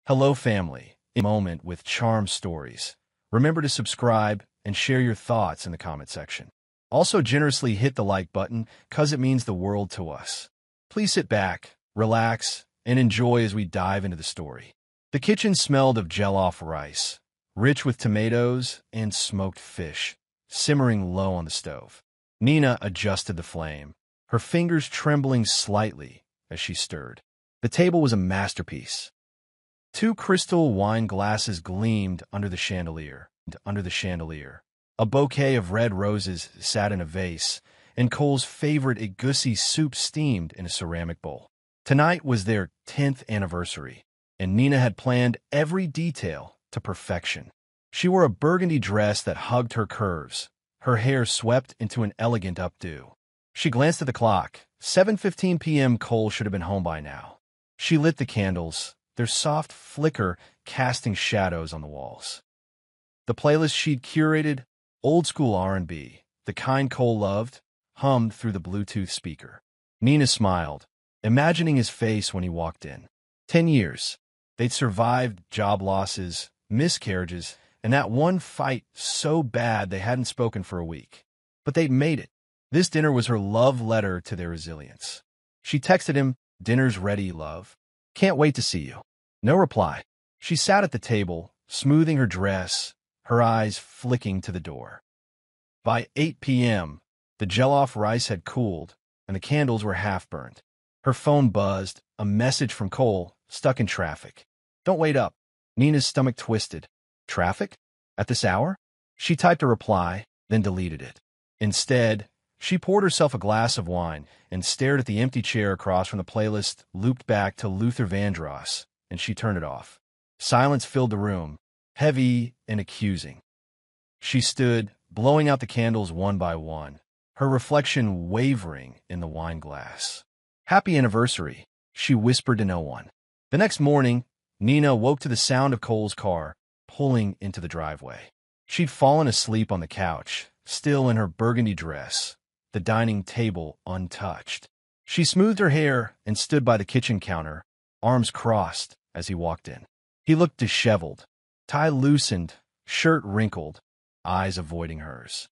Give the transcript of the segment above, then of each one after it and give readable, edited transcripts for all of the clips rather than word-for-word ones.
Hello, family. A moment with charm stories. Remember to subscribe and share your thoughts in the comment section. Also, generously hit the like button, cause it means the world to us. Please sit back, relax, and enjoy as we dive into the story. The kitchen smelled of jollof rice, rich with tomatoes and smoked fish, simmering low on the stove. Nina adjusted the flame, her fingers trembling slightly as she stirred. The table was a masterpiece. Two crystal wine glasses gleamed under the chandelier. A bouquet of red roses sat in a vase, and Cole's favorite egusi soup steamed in a ceramic bowl. Tonight was their 10th anniversary, and Nina had planned every detail to perfection. She wore a burgundy dress that hugged her curves, her hair swept into an elegant updo. She glanced at the clock. 7:15 p.m. Cole should have been home by now. She lit the candles, their soft flicker casting shadows on the walls. The playlist she'd curated, old-school R&B, the kind Cole loved, hummed through the Bluetooth speaker. Nina smiled, imagining his face when he walked in. 10 years. They'd survived job losses, miscarriages, and that one fight so bad they hadn't spoken for a week. But they'd made it. This dinner was her love letter to their resilience. She texted him, "Dinner's ready, love. Can't wait to see you." No reply. She sat at the table, smoothing her dress, her eyes flicking to the door. By 8 p.m., the jollof rice had cooled, and the candles were half-burned. Her phone buzzed, a message from Cole, stuck in traffic. "Don't wait up." Nina's stomach twisted. Traffic? At this hour? She typed a reply, then deleted it. Instead, she poured herself a glass of wine and stared at the empty chair across from the playlist looped back to Luther Vandross, and she turned it off. Silence filled the room, heavy and accusing. She stood, blowing out the candles one by one, her reflection wavering in the wine glass. "Happy anniversary," she whispered to no one. The next morning, Nina woke to the sound of Cole's car pulling into the driveway. She'd fallen asleep on the couch, still in her burgundy dress, the dining table untouched. She smoothed her hair and stood by the kitchen counter, arms crossed, as he walked in. He looked disheveled, tie loosened, shirt wrinkled, eyes avoiding hers.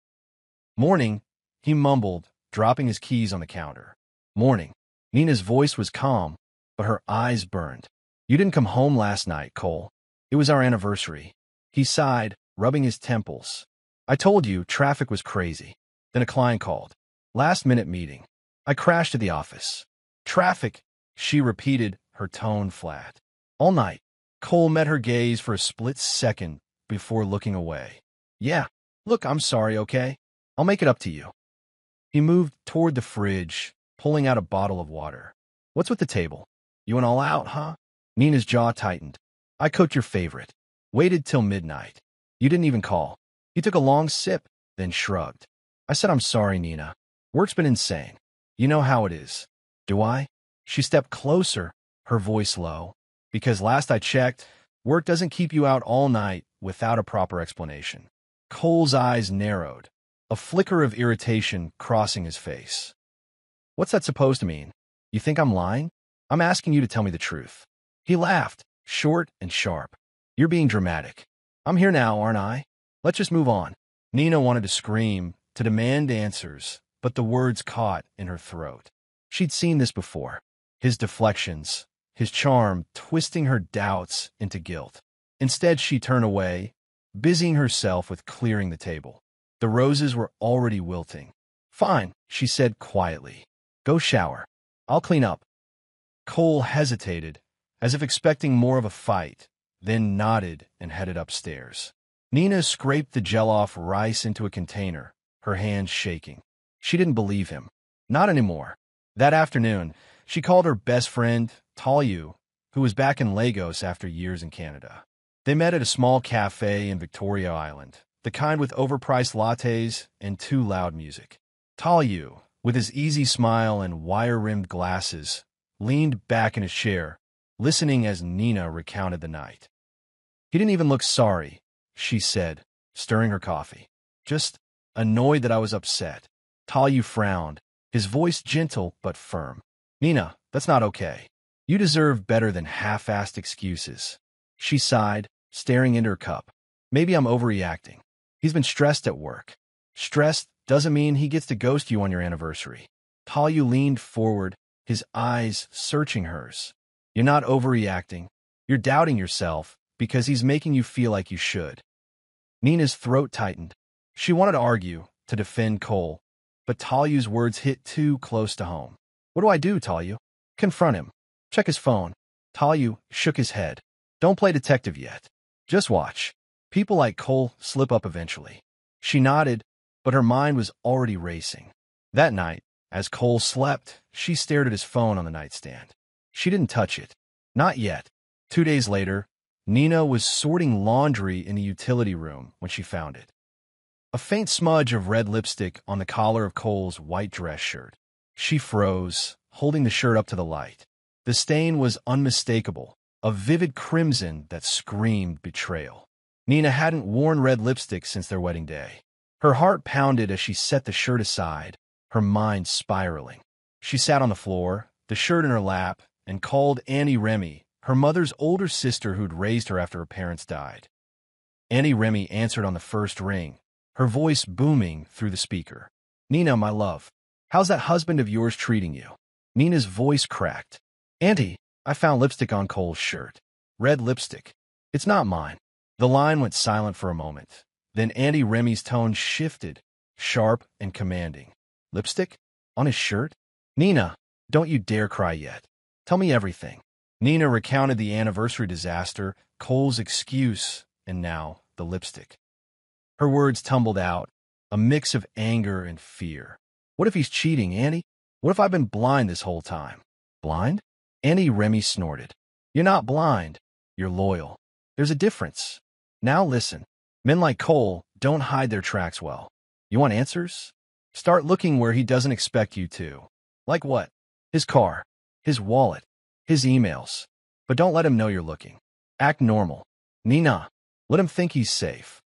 "Morning," he mumbled, dropping his keys on the counter. "Morning." Nina's voice was calm, but her eyes burned. "You didn't come home last night, Cole. It was our anniversary." He sighed, rubbing his temples. "I told you traffic was crazy. Then a client called. Last-minute meeting. I crashed at the office." "Traffic," she repeated, her tone flat. "All night." Cole met her gaze for a split second before looking away. "Yeah. Look, I'm sorry, okay? I'll make it up to you." He moved toward the fridge, pulling out a bottle of water. "What's with the table? You went all out, huh?" Nina's jaw tightened. "I cooked your favorite. Waited till midnight. You didn't even call." He took a long sip, then shrugged. "I said I'm sorry, Nina. Work's been insane. You know how it is." "Do I?" She stepped closer, her voice low. "Because last I checked, work doesn't keep you out all night without a proper explanation." Cole's eyes narrowed, a flicker of irritation crossing his face. "What's that supposed to mean? You think I'm lying? I'm asking you to tell me the truth." He laughed, short and sharp. "You're being dramatic. I'm here now, aren't I? Let's just move on." Nina wanted to scream, to demand answers, but the words caught in her throat. She'd seen this before. His deflections, his charm twisting her doubts into guilt. Instead, she turned away, busying herself with clearing the table. The roses were already wilting. "Fine," she said quietly. "Go shower. I'll clean up." Cole hesitated, as if expecting more of a fight, then nodded and headed upstairs. Nina scraped the jollof rice into a container, her hands shaking. She didn't believe him. Not anymore. That afternoon, she called her best friend, Talia, who was back in Lagos after years in Canada. They met at a small cafe in Victoria Island, the kind with overpriced lattes and too loud music. Talia, with his easy smile and wire-rimmed glasses, leaned back in his chair, listening as Nina recounted the night. "He didn't even look sorry," she said, stirring her coffee. "Just annoyed that I was upset." Talia frowned, his voice gentle but firm. "Nina, that's not okay. You deserve better than half-assed excuses." She sighed, staring into her cup. Maybe I'm overreacting. He's been stressed at work. Stressed doesn't mean he gets to ghost you on your anniversary. Talia leaned forward, his eyes searching hers. You're not overreacting. You're doubting yourself because he's making you feel like you should. Nina's throat tightened. She wanted to argue, to defend Cole, but Talia's words hit too close to home. What do I do, Talia? Confront him. Check his phone. Talia shook his head. Don't play detective yet. Just watch. People like Cole slip up eventually. She nodded, but her mind was already racing. That night, as Cole slept, she stared at his phone on the nightstand. She didn't touch it. Not yet. 2 days later, Nina was sorting laundry in the utility room when she found it. A faint smudge of red lipstick on the collar of Cole's white dress shirt. She froze, holding the shirt up to the light. The stain was unmistakable, a vivid crimson that screamed betrayal. Nina hadn't worn red lipstick since their wedding day. Her heart pounded as she set the shirt aside, her mind spiraling. She sat on the floor, the shirt in her lap, and called Annie Remy, her mother's older sister who'd raised her after her parents died. Annie Remy answered on the first ring, her voice booming through the speaker. Nina, my love, how's that husband of yours treating you? Nina's voice cracked. Auntie, I found lipstick on Cole's shirt. Red lipstick. It's not mine. The line went silent for a moment. Then Annie Remy's tone shifted, sharp and commanding. Lipstick? On his shirt? Nina, don't you dare cry yet. Tell me everything. Nina recounted the anniversary disaster, Cole's excuse, and now the lipstick. Her words tumbled out, a mix of anger and fear. What if he's cheating, Annie? What if I've been blind this whole time? Blind? Annie Remy snorted. You're not blind. You're loyal. There's a difference. Now listen. Men like Cole don't hide their tracks well. You want answers? Start looking where he doesn't expect you to. Like what? His car, his wallet, his emails. But don't let him know you're looking. Act normal. Nina, let him think he's safe.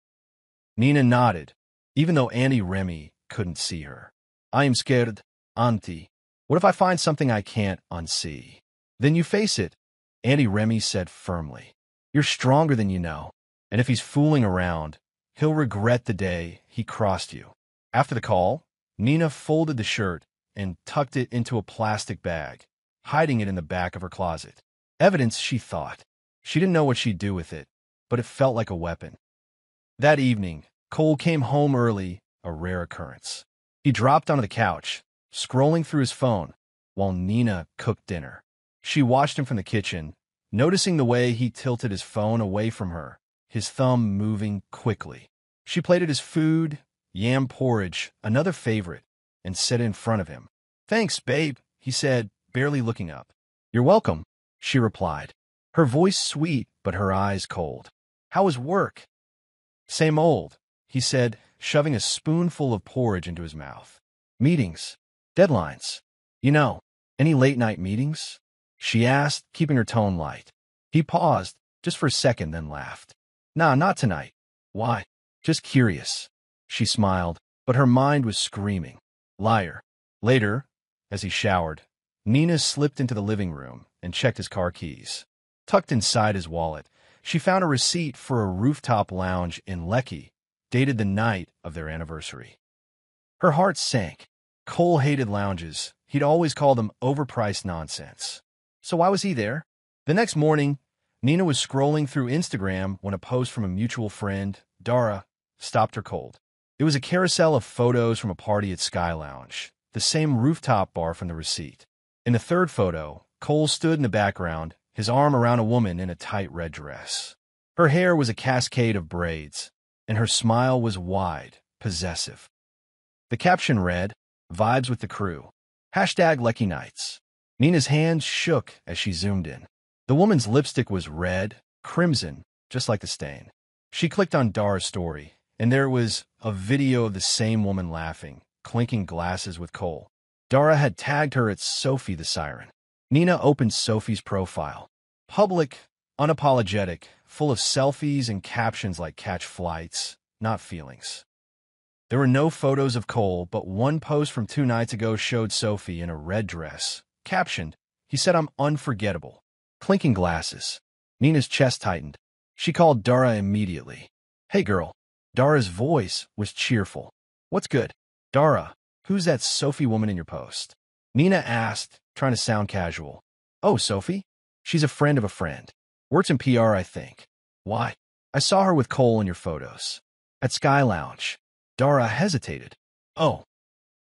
Nina nodded, even though Annie Remy couldn't see her. I am scared, Auntie. What if I find something I can't unsee? Then you face it, Annie Remy said firmly. You're stronger than you know, and if he's fooling around, he'll regret the day he crossed you. After the call, Nina folded the shirt and tucked it into a plastic bag, hiding it in the back of her closet. Evidence, she thought. She didn't know what she'd do with it, but it felt like a weapon. That evening, Cole came home early, a rare occurrence. He dropped onto the couch, scrolling through his phone, while Nina cooked dinner. She watched him from the kitchen, noticing the way he tilted his phone away from her, his thumb moving quickly. She plated his food, yam porridge, another favorite, and set it in front of him. Thanks, babe, he said, barely looking up. You're welcome, she replied, her voice sweet but her eyes cold. How was work? Same old, he said, shoving a spoonful of porridge into his mouth. Meetings. Deadlines. You know, any late-night meetings? She asked, keeping her tone light. He paused, just for a second, then laughed. Nah, not tonight. Why? Just curious. She smiled, but her mind was screaming. Liar. Later, as he showered, Nina slipped into the living room and checked his car keys. Tucked inside his wallet, she found a receipt for a rooftop lounge in Lekki, dated the night of their anniversary. Her heart sank. Cole hated lounges. He'd always called them overpriced nonsense. So why was he there? The next morning, Nina was scrolling through Instagram when a post from a mutual friend, Dara, stopped her cold. It was a carousel of photos from a party at Sky Lounge, the same rooftop bar from the receipt. In the third photo, Cole stood in the background, his arm around a woman in a tight red dress. Her hair was a cascade of braids, and her smile was wide, possessive. The caption read, Vibes with the crew. Hashtag Lekki Nights. Nina's hands shook as she zoomed in. The woman's lipstick was red, crimson, just like the stain. She clicked on Dara's story, and there was a video of the same woman laughing, clinking glasses with Cole. Dara had tagged her at Sophie the Siren. Nina opened Sophie's profile. Public, unapologetic, full of selfies and captions like catch flights, not feelings. There were no photos of Cole, but one post from 2 nights ago showed Sophie in a red dress. Captioned, he said I'm unforgettable. Clinking glasses. Nina's chest tightened. She called Dara immediately. Hey girl. Dara's voice was cheerful. What's good? Dara, who's that Sophie woman in your post? Nina asked, trying to sound casual. Oh, Sophie? She's a friend of a friend. Works in PR, I think. Why? I saw her with Cole in your photos. At Sky Lounge. Dara hesitated. Oh.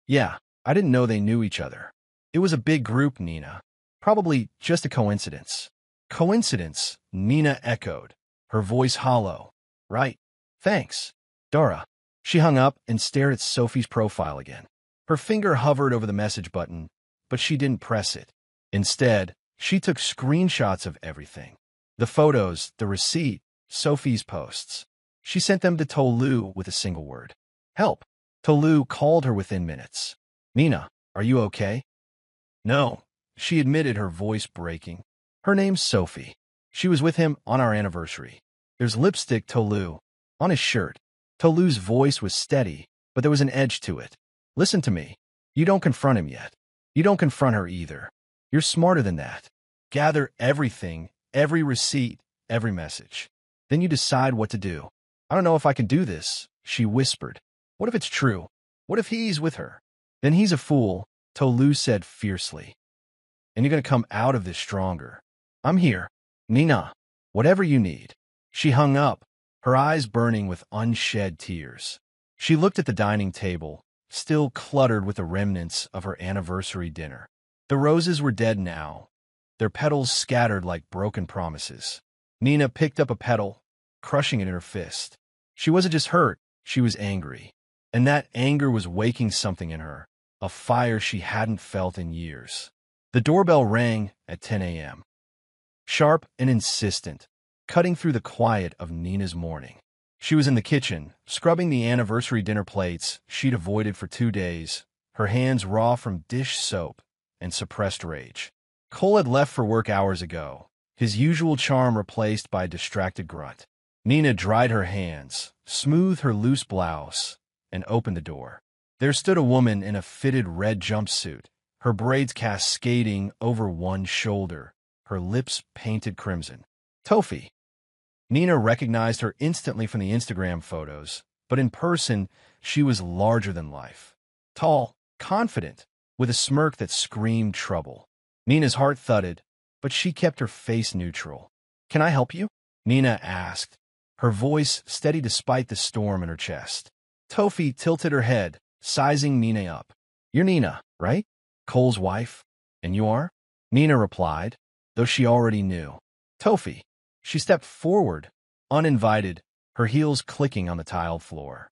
Yeah, I didn't know they knew each other. It was a big group, Nina. Probably just a coincidence. Coincidence, Nina echoed, her voice hollow. Right. Thanks. Dara. She hung up and stared at Sophie's profile again. Her finger hovered over the message button, but she didn't press it. Instead, she took screenshots of everything. The photos, the receipt, Sophie's posts. She sent them to Tolu with a single word. Help. Tolu called her within minutes. Nina, are you okay? No, she admitted, her voice breaking. Her name's Sophie. She was with him on our anniversary. There's lipstick, Tolu, on his shirt. Tolu's voice was steady, but there was an edge to it. Listen to me. You don't confront him yet. You don't confront her either. You're smarter than that. Gather everything, every receipt, every message. Then you decide what to do. I don't know if I can do this, she whispered. What if it's true? What if he's with her? Then he's a fool, Tolu said fiercely. And you're going to come out of this stronger. I'm here. Nina, whatever you need. She hung up, her eyes burning with unshed tears. She looked at the dining table, still cluttered with the remnants of her anniversary dinner. The roses were dead now, their petals scattered like broken promises. Nina picked up a petal, crushing it in her fist. She wasn't just hurt, she was angry. And that anger was waking something in her, a fire she hadn't felt in years. The doorbell rang at 10 a.m. Sharp and insistent, cutting through the quiet of Nina's morning. She was in the kitchen, scrubbing the anniversary dinner plates she'd avoided for 2 days, her hands raw from dish soap and suppressed rage. Cole had left for work hours ago, his usual charm replaced by a distracted grunt. Nina dried her hands, smoothed her loose blouse, and opened the door. There stood a woman in a fitted red jumpsuit, her braids cascading over one shoulder, her lips painted crimson. Tofi. Nina recognized her instantly from the Instagram photos, but in person, she was larger than life. Tall, confident, with a smirk that screamed trouble. Nina's heart thudded, but she kept her face neutral. Can I help you? Nina asked, her voice steady despite the storm in her chest. Tofi tilted her head, sizing Nina up. You're Nina, right? Cole's wife? And you are? Nina replied, though she already knew. Tofi. She stepped forward, uninvited, her heels clicking on the tiled floor.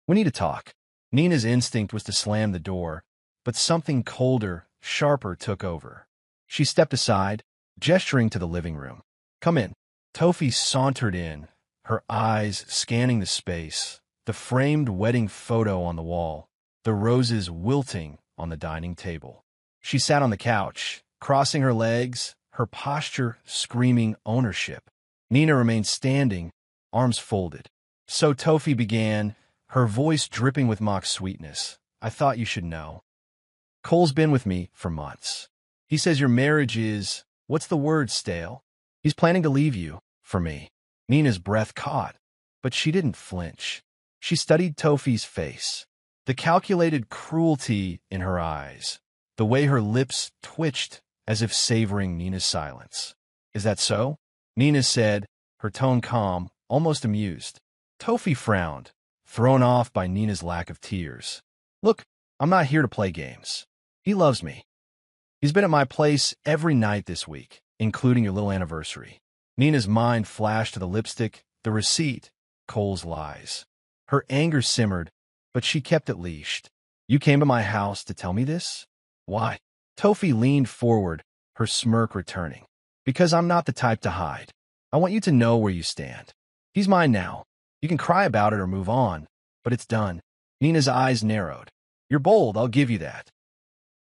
We need to talk. Nina's instinct was to slam the door, but something colder, sharper took over. She stepped aside, gesturing to the living room. Come in. Tofi sauntered in, her eyes scanning the space, the framed wedding photo on the wall, the roses wilting on the dining table. She sat on the couch, crossing her legs, her posture screaming ownership. Nina remained standing, arms folded. So Tofi began, her voice dripping with mock sweetness. I thought you should know. Cole's been with me for months. He says your marriage is, what's the word, stale? He's planning to leave you, for me. Nina's breath caught, but she didn't flinch. She studied Tofi's face, the calculated cruelty in her eyes, the way her lips twitched as if savoring Nina's silence. Is that so? Nina said, her tone calm, almost amused. Tofi frowned, thrown off by Nina's lack of tears. Look, I'm not here to play games. He loves me. He's been at my place every night this week, including your little anniversary. Nina's mind flashed to the lipstick, the receipt, Cole's lies. Her anger simmered, but she kept it leashed. You came to my house to tell me this? Why? Tofi leaned forward, her smirk returning. Because I'm not the type to hide. I want you to know where you stand. He's mine now. You can cry about it or move on, but it's done. Nina's eyes narrowed. You're bold, I'll give you that.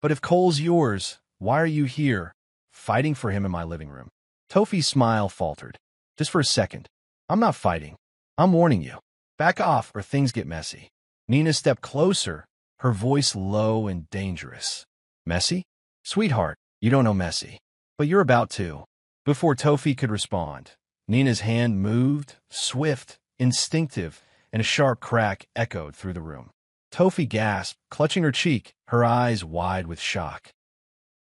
But if Cole's yours, why are you here, fighting for him in my living room? Tofi's smile faltered. Just for a second. I'm not fighting. I'm warning you. Back off or things get messy. Nina stepped closer, her voice low and dangerous. Messy? Sweetheart, you don't know messy. But you're about to. Before Tofi could respond, Nina's hand moved, swift, instinctive, and a sharp crack echoed through the room. Tofi gasped, clutching her cheek, her eyes wide with shock.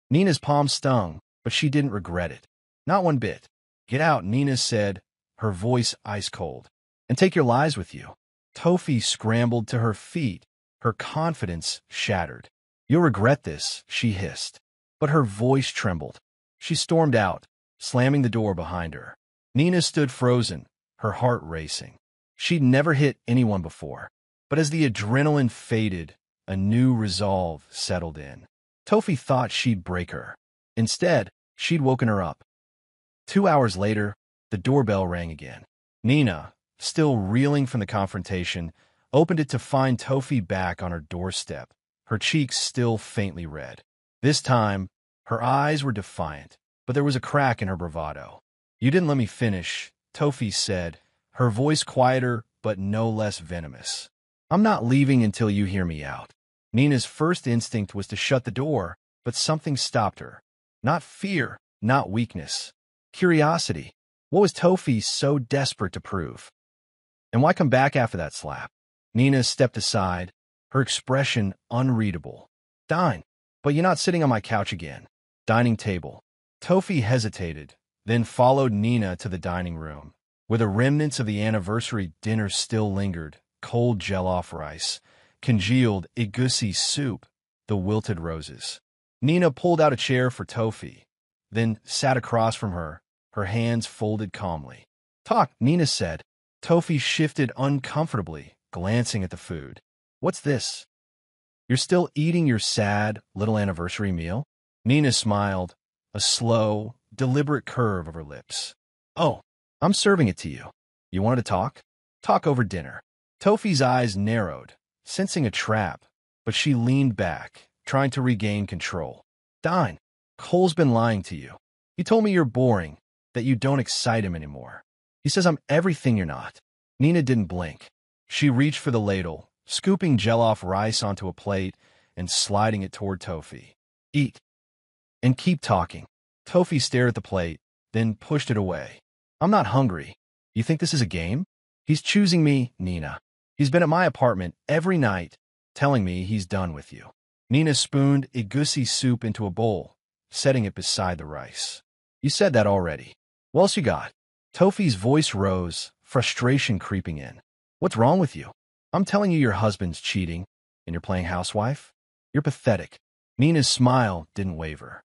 Nina's palm stung, but she didn't regret it. Not one bit. "Get out," Nina said, her voice ice cold. "And take your lies with you." Tofi scrambled to her feet, her confidence shattered. "You'll regret this," she hissed. But her voice trembled. She stormed out, slamming the door behind her. Nina stood frozen, her heart racing. She'd never hit anyone before. But as the adrenaline faded, a new resolve settled in. Tofi thought she'd break her. Instead, she'd woken her up. 2 hours later, the doorbell rang again. Nina, still reeling from the confrontation, opened it to find Tofi back on her doorstep, her cheeks still faintly red. This time, her eyes were defiant, but there was a crack in her bravado. "You didn't let me finish," Tofi said, her voice quieter but no less venomous. "I'm not leaving until you hear me out." Nina's first instinct was to shut the door, but something stopped her. Not fear, not weakness. Curiosity. What was Tofi so desperate to prove? And why come back after that slap? Nina stepped aside, her expression unreadable. "Dine. But you're not sitting on my couch again." Dining table. Tofi hesitated, then followed Nina to the dining room, where the remnants of the anniversary dinner still lingered: cold jollof rice, congealed egusi soup, the wilted roses. Nina pulled out a chair for Tofi, then sat across from her, her hands folded calmly. "Talk," Nina said. Tofi shifted uncomfortably, glancing at the food. "What's this? You're still eating your sad little anniversary meal?" Nina smiled, a slow, deliberate curve of her lips. "Oh, I'm serving it to you. You wanted to talk? Talk over dinner." Tofi's eyes narrowed, sensing a trap, but she leaned back, trying to regain control. "Dine. Cole's been lying to you. He told me you're boring, that you don't excite him anymore. He says I'm everything you're not." Nina didn't blink. She reached for the ladle, scooping jollof rice onto a plate and sliding it toward Tofi. "Eat. And keep talking." Tofi stared at the plate, then pushed it away. "I'm not hungry. You think this is a game?" "He's choosing me, Nina. He's been at my apartment every night, telling me he's done with you." Nina spooned egusi soup into a bowl, setting it beside the rice. "You said that already. What else you got?" Tofi's voice rose, frustration creeping in. "What's wrong with you? I'm telling you your husband's cheating, and you're playing housewife? You're pathetic." Nina's smile didn't waver.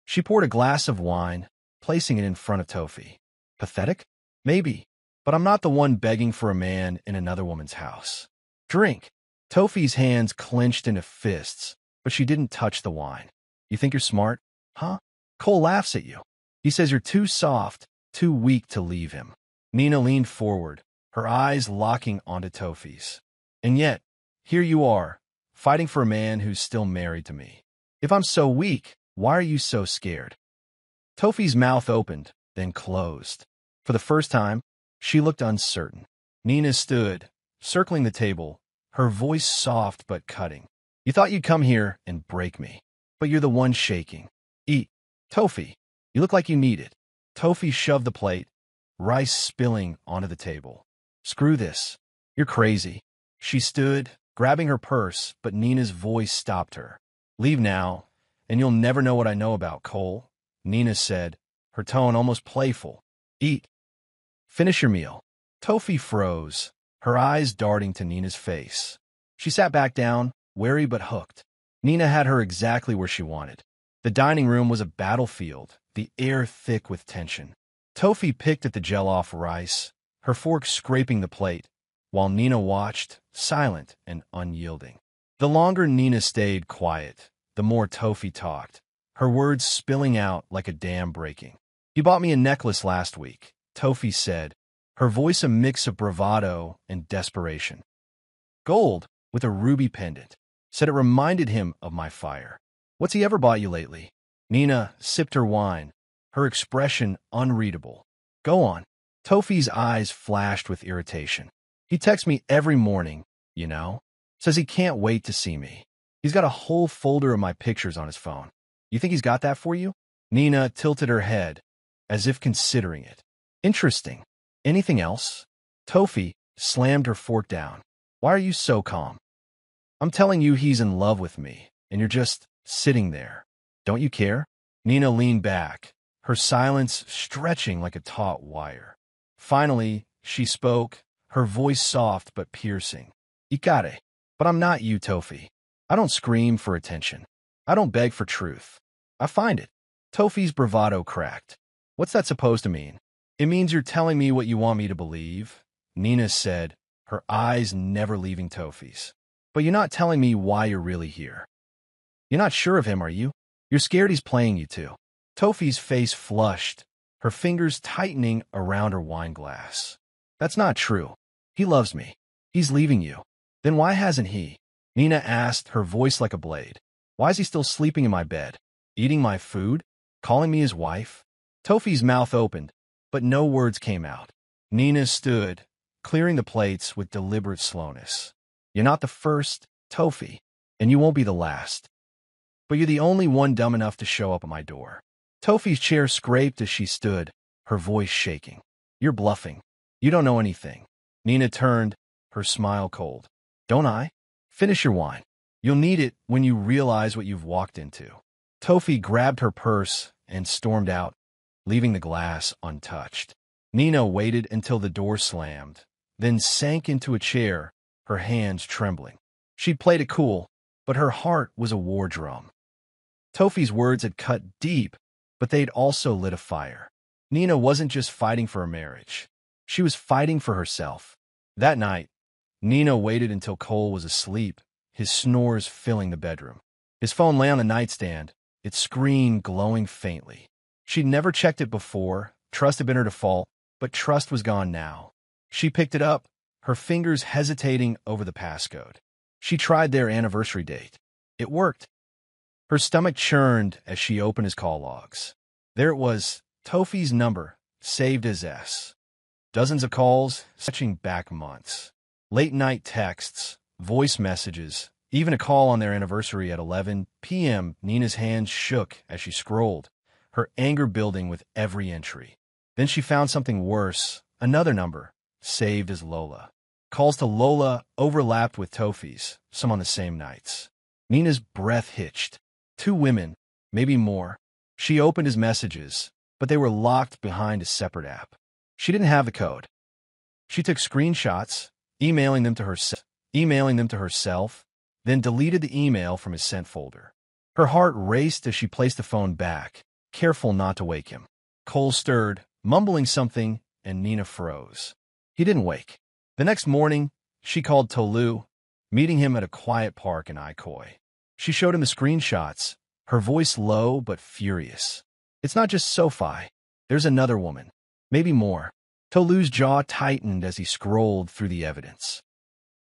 She poured a glass of wine, placing it in front of Tofi. "Pathetic? Maybe, but I'm not the one begging for a man in another woman's house. Drink." Tofi's hands clenched into fists, but she didn't touch the wine. "You think you're smart? Huh? Cole laughs at you. He says you're too soft, too weak to leave him." Nina leaned forward, her eyes locking onto Tofi's. "And yet, here you are, fighting for a man who's still married to me. If I'm so weak, why are you so scared?" Tofi's mouth opened, then closed. For the first time, she looked uncertain. Nina stood, circling the table, her voice soft but cutting. "You thought you'd come here and break me, but you're the one shaking. Eat. Tofi, you look like you need it." Tofi shoved the plate, rice spilling onto the table. "Screw this. You're crazy." She stood, grabbing her purse, but Nina's voice stopped her. "Leave now, and you'll never know what I know about Cole," Nina said, her tone almost playful. "Eat. Finish your meal." Tofi froze, her eyes darting to Nina's face. She sat back down, wary but hooked. Nina had her exactly where she wanted. The dining room was a battlefield, the air thick with tension. Tofi picked at the jollof rice, her fork scraping the plate, while Nina watched, silent and unyielding. The longer Nina stayed quiet, the more Tofi talked, her words spilling out like a dam breaking. "You bought me a necklace last week," Tofi said, her voice a mix of bravado and desperation. "Gold, with a ruby pendant. Said it reminded him of my fire. What's he ever bought you lately?" Nina sipped her wine, her expression unreadable. "Go on." Tofi's eyes flashed with irritation. "He texts me every morning, you know. Says he can't wait to see me. He's got a whole folder of my pictures on his phone. You think he's got that for you?" Nina tilted her head, as if considering it. Interesting. Anything else? Tofi slammed her fork down. Why are you so calm? I'm telling you he's in love with me, and you're just sitting there. Don't you care? Nina leaned back, her silence stretching like a taut wire. Finally, she spoke, her voice soft but piercing. Gâché. But I'm not you, Tofi. I don't scream for attention. I don't beg for truth. I find it. Tofi's bravado cracked. What's that supposed to mean? It means you're telling me what you want me to believe, Nina said, her eyes never leaving Tofi's. But you're not telling me why you're really here. You're not sure of him, are you? You're scared he's playing you too. Tofi's face flushed, her fingers tightening around her wine glass. That's not true. He loves me. He's leaving you. Then why hasn't he? Nina asked, her voice like a blade. Why is he still sleeping in my bed? Eating my food? Calling me his wife? Tofi's mouth opened, but no words came out. Nina stood, clearing the plates with deliberate slowness. You're not the first, Tofi, and you won't be the last. But you're the only one dumb enough to show up at my door. Tofi's chair scraped as she stood, her voice shaking. You're bluffing. You don't know anything. Nina turned, her smile cold. Don't I? Finish your wine. You'll need it when you realize what you've walked into. Tofi grabbed her purse and stormed out, leaving the glass untouched. Nina waited until the door slammed, then sank into a chair, her hands trembling. She'd played it cool, but her heart was a war drum. Tofi's words had cut deep, but they'd also lit a fire. Nina wasn't just fighting for a marriage. She was fighting for herself. That night, Nina waited until Cole was asleep, his snores filling the bedroom. His phone lay on the nightstand, its screen glowing faintly. She'd never checked it before, trust had been her default, but trust was gone now. She picked it up, her fingers hesitating over the passcode. She tried their anniversary date. It worked. Her stomach churned as she opened his call logs. There it was, Tofi's number, saved as S. Dozens of calls, stretching back months. Late-night texts, voice messages, even a call on their anniversary at 11 p.m. Nina's hands shook as she scrolled, her anger building with every entry. Then she found something worse, another number, saved as Lola. Calls to Lola overlapped with Tofi's, some on the same nights. Nina's breath hitched. 2 women, maybe more. She opened his messages, but they were locked behind a separate app. She didn't have the code. She took screenshots, emailing them to herself, then deleted the email from his sent folder. Her heart raced as she placed the phone back, careful not to wake him. Cole stirred, mumbling something, and Nina froze. He didn't wake. The next morning, she called Tolu, meeting him at a quiet park in Ikoi. She showed him the screenshots, her voice low but furious. It's not just Sophie. There's another woman. Maybe more. Tolu's jaw tightened as he scrolled through the evidence.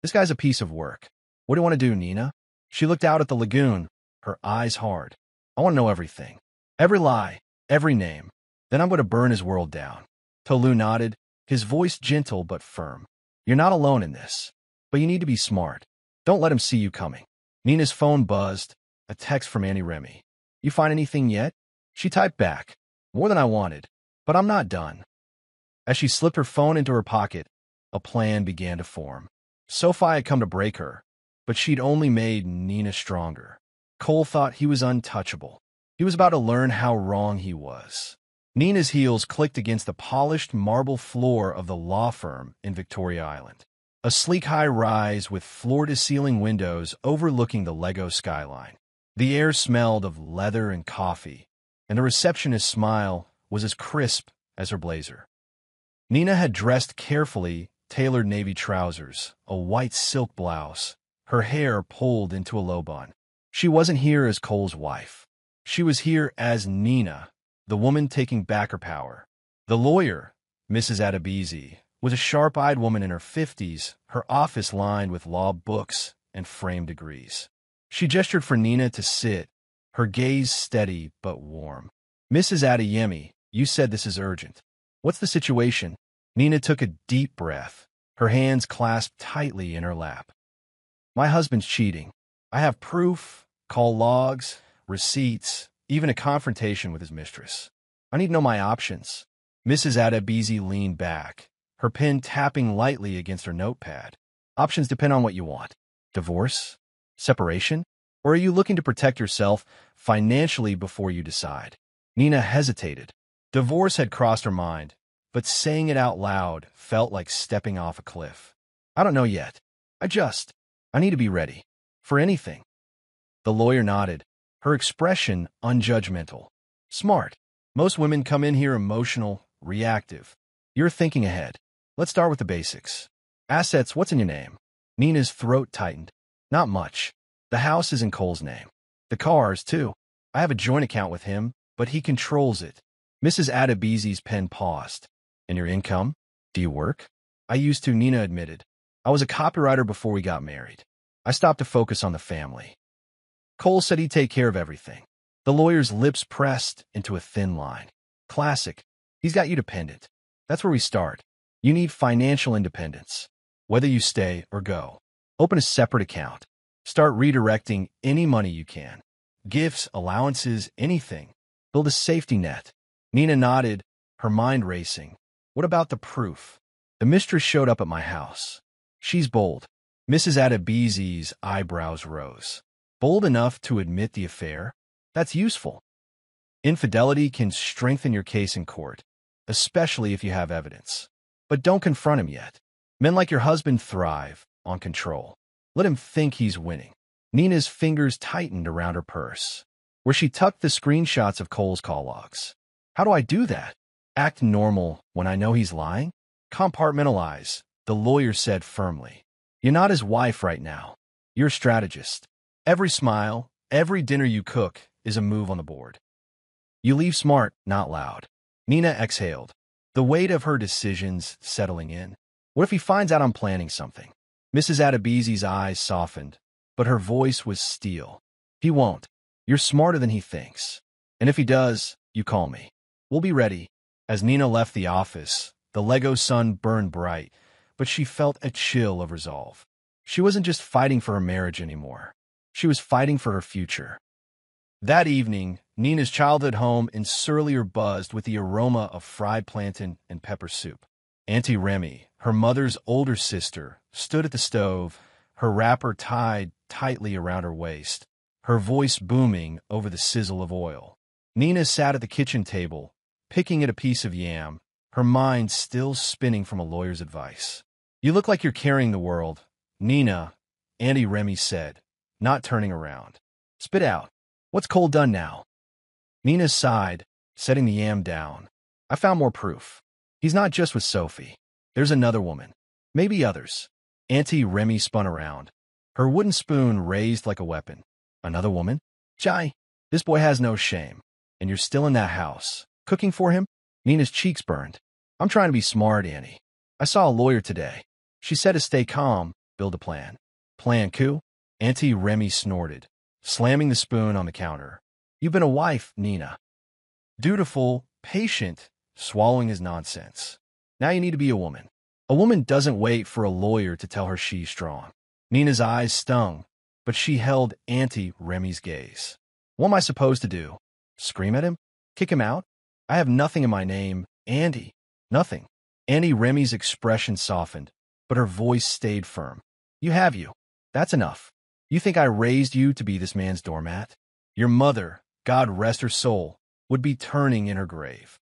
This guy's a piece of work. What do you want to do, Nina? She looked out at the lagoon, her eyes hard. I want to know everything. Every lie, every name. Then I'm going to burn his world down. Tolu nodded, his voice gentle but firm. You're not alone in this, but you need to be smart. Don't let him see you coming. Nina's phone buzzed, a text from Annie Remy. You find anything yet? She typed back. More than I wanted, but I'm not done. As she slipped her phone into her pocket, a plan began to form. Sophie had come to break her, but she'd only made Nina stronger. Cole thought he was untouchable. He was about to learn how wrong he was. Nina's heels clicked against the polished marble floor of the law firm in Victoria Island. A sleek high-rise with floor-to-ceiling windows overlooking the Lego skyline. The air smelled of leather and coffee, and the receptionist's smile was as crisp as her blazer. Nina had dressed carefully, tailored navy trousers, a white silk blouse, her hair pulled into a low bun. She wasn't here as Cole's wife. She was here as Nina, the woman taking back her power. The lawyer, Mrs. Adebisi, was a sharp-eyed woman in her 50s, her office lined with law books and framed degrees. She gestured for Nina to sit, her gaze steady but warm. Mrs. Adeyemi, you said this is urgent. What's the situation? Nina took a deep breath, her hands clasped tightly in her lap. My husband's cheating. I have proof, call logs, receipts, even a confrontation with his mistress. I need to know my options. Mrs. Adebisi leaned back, her pen tapping lightly against her notepad. Options depend on what you want. Divorce? Separation? Or are you looking to protect yourself financially before you decide? Nina hesitated. Divorce had crossed her mind, but saying it out loud felt like stepping off a cliff. I don't know yet. I need to be ready. For anything. The lawyer nodded, her expression unjudgmental. Smart. Most women come in here emotional, reactive. You're thinking ahead. Let's start with the basics. Assets, what's in your name? Nina's throat tightened. Not much. The house is in Cole's name. The cars, too. I have a joint account with him, but he controls it. Mrs. Adebisi's pen paused. And your income? Do you work? I used to, Nina admitted. I was a copywriter before we got married. I stopped to focus on the family. Cole said he'd take care of everything. The lawyer's lips pressed into a thin line. Classic. He's got you dependent. That's where we start. You need financial independence. Whether you stay or go. Open a separate account. Start redirecting any money you can. Gifts, allowances, anything. Build a safety net. Nina nodded, her mind racing. What about the proof? The mistress showed up at my house. She's bold. Mrs. Adebisi's eyebrows rose. Bold enough to admit the affair? That's useful. Infidelity can strengthen your case in court, especially if you have evidence. But don't confront him yet. Men like your husband thrive on control. Let him think he's winning. Nina's fingers tightened around her purse, where she tucked the screenshots of Cole's call logs. How do I do that? Act normal when I know he's lying? Compartmentalize, the lawyer said firmly. You're not his wife right now. You're a strategist. Every smile, every dinner you cook is a move on the board. You leave smart, not loud. Nina exhaled, the weight of her decisions settling in. What if he finds out I'm planning something? Mrs. Adebisi's eyes softened, but her voice was steel. He won't. You're smarter than he thinks. And if he does, you call me. We'll be ready. As Nina left the office, the Lego sun burned bright, but she felt a chill of resolve. She wasn't just fighting for her marriage anymore. She was fighting for her future. That evening, Nina's childhood home in Surlier buzzed with the aroma of fried plantain and pepper soup. Auntie Remy, her mother's older sister, stood at the stove, her wrapper tied tightly around her waist, her voice booming over the sizzle of oil. Nina sat at the kitchen table, picking at a piece of yam, her mind still spinning from a lawyer's advice. You look like you're carrying the world, Nina, Auntie Remy said, not turning around. Spit out. What's Cole done now? Nina sighed, setting the yam down. I found more proof. He's not just with Sophie. There's another woman. Maybe others. Auntie Remy spun around, her wooden spoon raised like a weapon. Another woman? Jai, this boy has no shame. And you're still in that house. Cooking for him? Nina's cheeks burned. I'm trying to be smart, Annie. I saw a lawyer today. She said to stay calm, build a plan. Plan coup? Auntie Remy snorted, slamming the spoon on the counter. You've been a wife, Nina. Dutiful, patient, swallowing his nonsense. Now you need to be a woman. A woman doesn't wait for a lawyer to tell her she's strong. Nina's eyes stung, but she held Auntie Remy's gaze. What am I supposed to do? Scream at him? Kick him out? I have nothing in my name, Auntie. Nothing. Auntie Remy's expression softened, but her voice stayed firm. You have you. That's enough. You think I raised you to be this man's doormat? Your mother, God rest her soul, would be turning in her grave.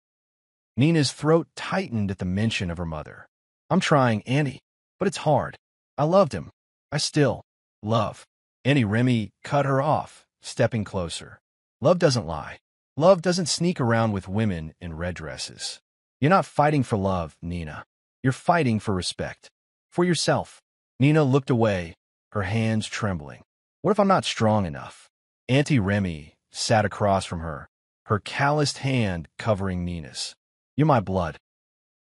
Nina's throat tightened at the mention of her mother. I'm trying, Auntie, but it's hard. I loved him. I still love. Auntie Remy cut her off, stepping closer. Love doesn't lie. Love doesn't sneak around with women in red dresses. You're not fighting for love, Nina. You're fighting for respect. For yourself. Nina looked away, her hands trembling. What if I'm not strong enough? Auntie Remy sat across from her, her calloused hand covering Nina's. You're my blood.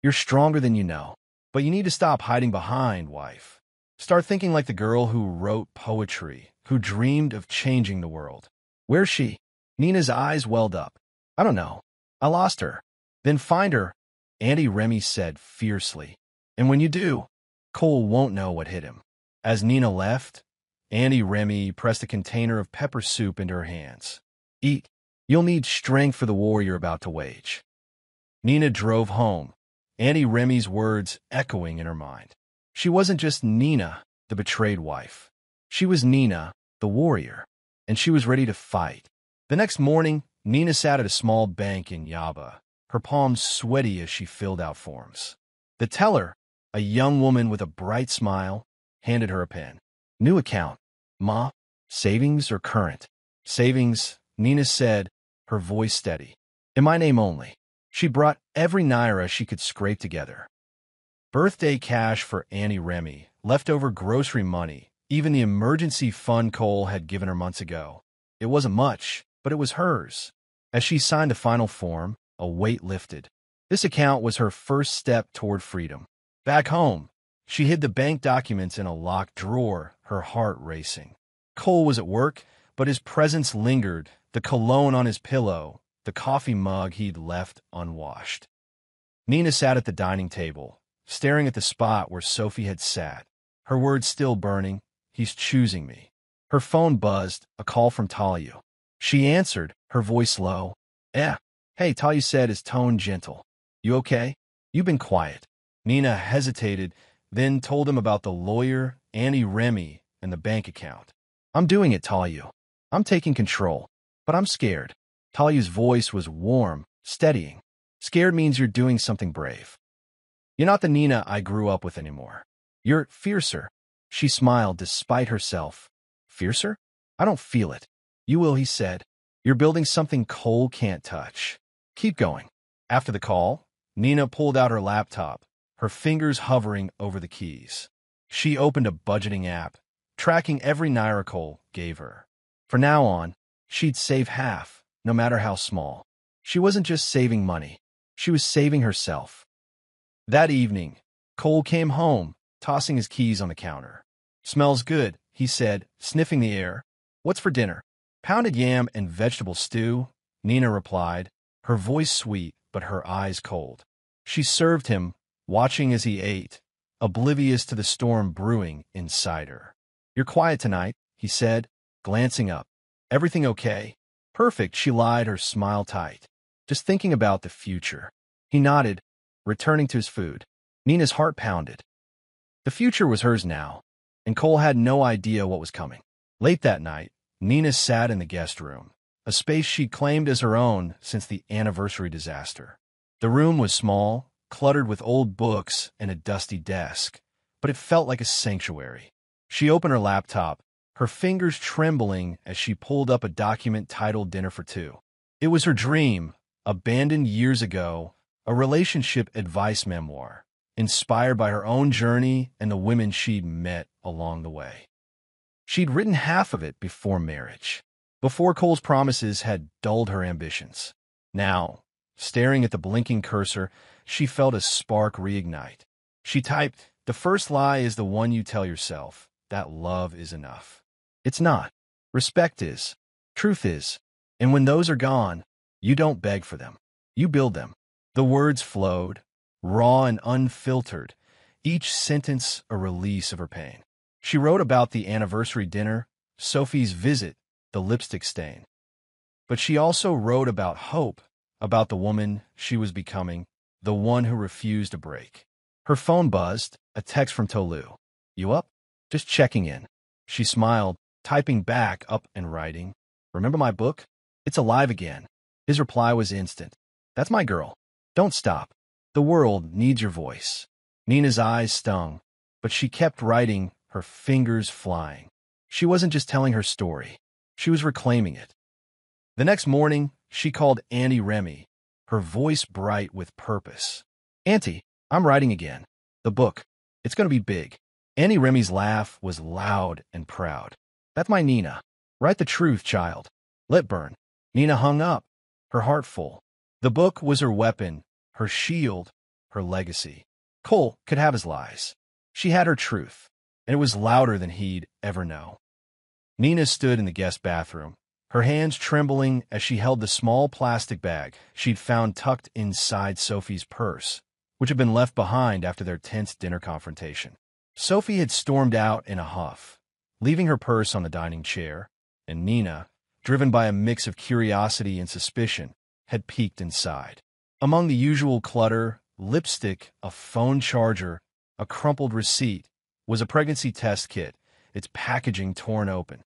You're stronger than you know. But you need to stop hiding behind, wife. Start thinking like the girl who wrote poetry, who dreamed of changing the world. Where's she? Nina's eyes welled up. I don't know. I lost her. Then find her, Auntie Remy said fiercely. And when you do, Cole won't know what hit him. As Nina left, Auntie Remy pressed a container of pepper soup into her hands. Eat. You'll need strength for the war you're about to wage. Nina drove home, Auntie Remy's words echoing in her mind. She wasn't just Nina, the betrayed wife. She was Nina, the warrior, and she was ready to fight. The next morning, Nina sat at a small bank in Yaba, her palms sweaty as she filled out forms. The teller, a young woman with a bright smile, handed her a pen. New account. Ma, savings or current? Savings, Nina said, her voice steady. In my name only. She brought every naira she could scrape together. Birthday cash for Auntie Remy, leftover grocery money, even the emergency fund Cole had given her months ago. It wasn't much, but it was hers. As she signed the final form, a weight lifted. This account was her first step toward freedom. Back home, she hid the bank documents in a locked drawer, her heart racing. Cole was at work, but his presence lingered, the cologne on his pillow, the coffee mug he'd left unwashed. Nina sat at the dining table, staring at the spot where Sophie had sat, her words still burning. He's choosing me. Her phone buzzed, a call from Talia. She answered, her voice low. Hey, Talia said, his tone gentle. You okay? You've been quiet. Nina hesitated, then told him about the lawyer, Auntie Remy, and the bank account. I'm doing it, Talia. I'm taking control, but I'm scared. Talia's voice was warm, steadying. Scared means you're doing something brave. You're not the Nina I grew up with anymore. You're fiercer. She smiled despite herself. Fiercer? I don't feel it. You will, he said. You're building something Cole can't touch. Keep going. After the call, Nina pulled out her laptop, her fingers hovering over the keys. She opened a budgeting app, tracking every naira Cole gave her. From now on, she'd save half, no matter how small. She wasn't just saving money. She was saving herself. That evening, Cole came home, tossing his keys on the counter. Smells good, he said, sniffing the air. What's for dinner? Pounded yam and vegetable stew, Nina replied, her voice sweet but her eyes cold. She served him, watching as he ate, oblivious to the storm brewing inside her. You're quiet tonight, he said, glancing up. Everything okay? Perfect, she lied, her smile tight. Just thinking about the future. He nodded, returning to his food. Nina's heart pounded. The future was hers now, and Cole had no idea what was coming. Late that night, Nina sat in the guest room, a space she'd claimed as her own since the anniversary disaster. The room was small, cluttered with old books and a dusty desk, but it felt like a sanctuary. She opened her laptop, her fingers trembling as she pulled up a document titled Dinner for Two. It was her dream, abandoned years ago, a relationship advice memoir, inspired by her own journey and the women she'd met along the way. She'd written half of it before marriage, before Cole's promises had dulled her ambitions. Now, staring at the blinking cursor, she felt a spark reignite. She typed, "The first lie is the one you tell yourself, that love is enough. It's not. Respect is. Truth is. And when those are gone, you don't beg for them. You build them." The words flowed, raw and unfiltered, each sentence a release of her pain. She wrote about the anniversary dinner, Sophie's visit, the lipstick stain. But she also wrote about hope, about the woman she was becoming, the one who refused to break. Her phone buzzed, a text from Tolu. You up? Just checking in. She smiled, typing back up and writing. Remember my book? It's alive again. His reply was instant. That's my girl. Don't stop. The world needs your voice. Nina's eyes stung, but she kept writing, her fingers flying. She wasn't just telling her story. She was reclaiming it. The next morning, she called Auntie Remy, her voice bright with purpose. Auntie, I'm writing again. The book. It's going to be big. Auntie Remy's laugh was loud and proud. That's my Nina. Write the truth, child. Let burn. Nina hung up, her heart full. The book was her weapon, her shield, her legacy. Cole could have his lies. She had her truth, and it was louder than he'd ever know. Nina stood in the guest bathroom, her hands trembling as she held the small plastic bag she'd found tucked inside Sophie's purse, which had been left behind after their tense dinner confrontation. Sophie had stormed out in a huff, leaving her purse on the dining chair, and Nina, driven by a mix of curiosity and suspicion, had peeked inside. Among the usual clutter, lipstick, a phone charger, a crumpled receipt, was a pregnancy test kit, its packaging torn open.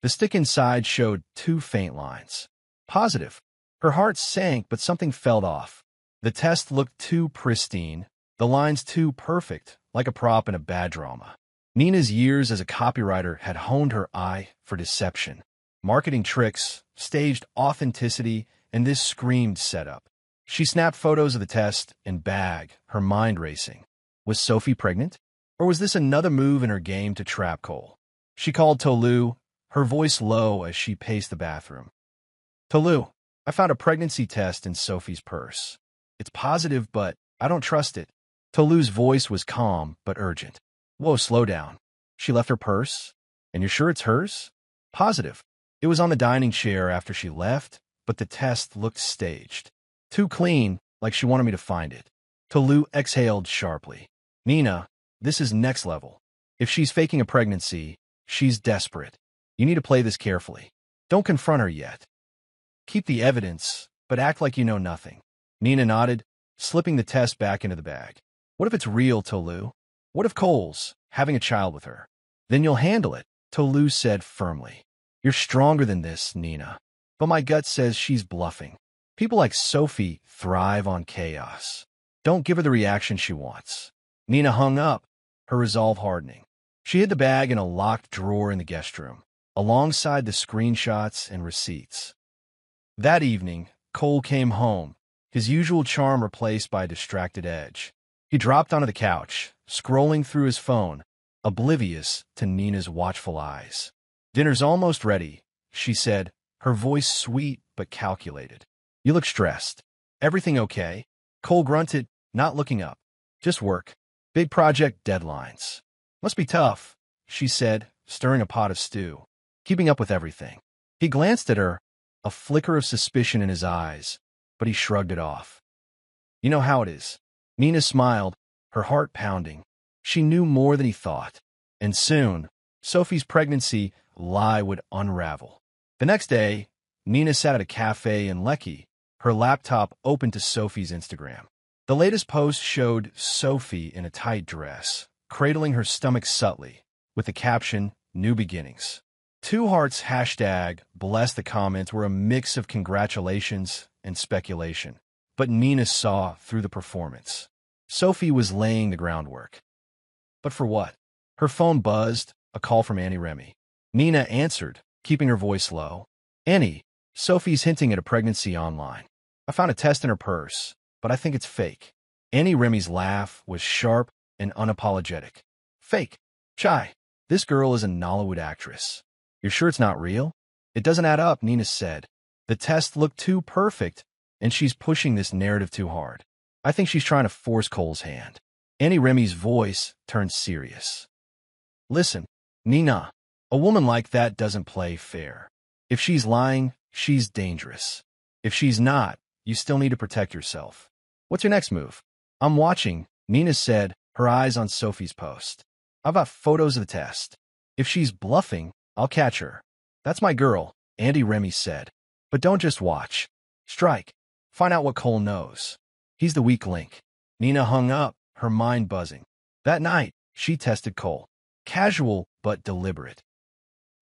The stick inside showed 2 faint lines. Positive. Her heart sank, but something felt off. The test looked too pristine, the lines too perfect, like a prop in a bad drama. Nina's years as a copywriter had honed her eye for deception. Marketing tricks, staged authenticity, and this screamed setup. She snapped photos of the test and bag, her mind racing. Was Sophie pregnant? Or was this another move in her game to trap Cole? She called Tolu, her voice low as she paced the bathroom. Tolu, I found a pregnancy test in Sophie's purse. It's positive, but I don't trust it. Tolu's voice was calm but urgent. Whoa, slow down. She left her purse? And you're sure it's hers? Positive. It was on the dining chair after she left, but the test looked staged. Too clean, like she wanted me to find it. Tolu exhaled sharply. Nina, this is next level. If she's faking a pregnancy, she's desperate. You need to play this carefully. Don't confront her yet. Keep the evidence, but act like you know nothing. Nina nodded, slipping the test back into the bag. What if it's real, Tolu? What if Cole's having a child with her? Then you'll handle it, Tolu said firmly. You're stronger than this, Nina. But my gut says she's bluffing. People like Sophie thrive on chaos. Don't give her the reaction she wants. Nina hung up, her resolve hardening. She hid the bag in a locked drawer in the guest room, alongside the screenshots and receipts. That evening, Cole came home, his usual charm replaced by a distracted edge. He dropped onto the couch, scrolling through his phone, oblivious to Nina's watchful eyes. Dinner's almost ready, she said, her voice sweet but calculated. You look stressed. Everything okay? Cole grunted, not looking up. Just work. Big project deadlines. Must be tough, she said, stirring a pot of stew. Keeping up with everything. He glanced at her, a flicker of suspicion in his eyes, but he shrugged it off. You know how it is. Nina smiled, her heart pounding. She knew more than he thought. And soon, Sophie's pregnancy lie would unravel. The next day, Nina sat at a cafe in Lekki, her laptop open to Sophie's Instagram. The latest post showed Sophie in a tight dress, cradling her stomach subtly, with the caption, New Beginnings. 2 hearts hashtag bless the comments were a mix of congratulations and speculation. But Nina saw through the performance. Sophie was laying the groundwork. But for what? Her phone buzzed, a call from Annie Remy. Nina answered, keeping her voice low. Annie, Sophie's hinting at a pregnancy online. I found a test in her purse, but I think it's fake. Annie Remy's laugh was sharp and unapologetic. Fake? Chai, this girl is a Nollywood actress. You're sure it's not real? It doesn't add up, Nina said. The test looked too perfect, and she's pushing this narrative too hard. I think she's trying to force Cole's hand. Annie Remy's voice turned serious. Listen, Nina, a woman like that doesn't play fair. If she's lying, she's dangerous. If she's not, you still need to protect yourself. What's your next move? I'm watching, Nina said, her eyes on Sophie's post. I've got photos of the test. If she's bluffing, I'll catch her. That's my girl, Andy Remy said. But don't just watch. Strike. Find out what Cole knows. He's the weak link. Nina hung up, her mind buzzing. That night, she tested Cole. Casual, but deliberate.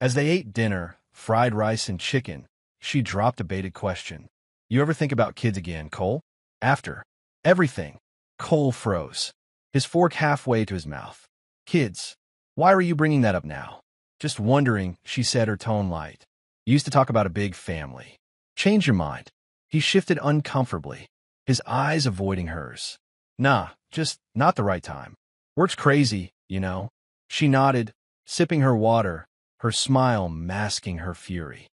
As they ate dinner, fried rice and chicken, she dropped a baited question. You ever think about kids again, Cole? After everything, Cole froze, his fork halfway to his mouth. Kids. Why are you bringing that up now? Just wondering, she said, her tone light. You used to talk about a big family. Change your mind. He shifted uncomfortably, his eyes avoiding hers. Nah, just not the right time. Work's crazy, you know. She nodded, sipping her water, her smile masking her fury.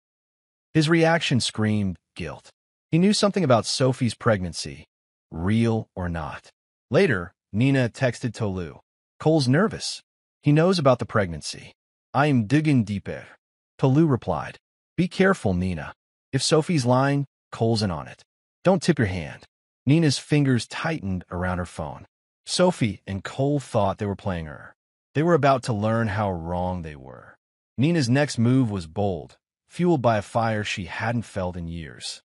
His reaction screamed guilt. He knew something about Sophie's pregnancy, real or not. Later, Nina texted Tolu. Cole's nervous. He knows about the pregnancy. I am digging deeper. Tolu replied. Be careful, Nina. If Sophie's lying, Cole's in on it. Don't tip your hand. Nina's fingers tightened around her phone. Sophie and Cole thought they were playing her. They were about to learn how wrong they were. Nina's next move was bold, fueled by a fire she hadn't felt in years.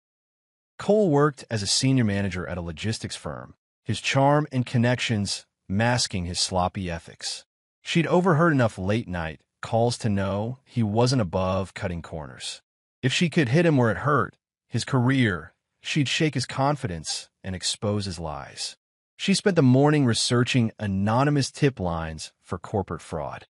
Cole worked as a senior manager at a logistics firm, his charm and connections masking his sloppy ethics. She'd overheard enough late-night calls to know he wasn't above cutting corners. If she could hit him where it hurt, his career, she'd shake his confidence and expose his lies. She spent the morning researching anonymous tip lines for corporate fraud.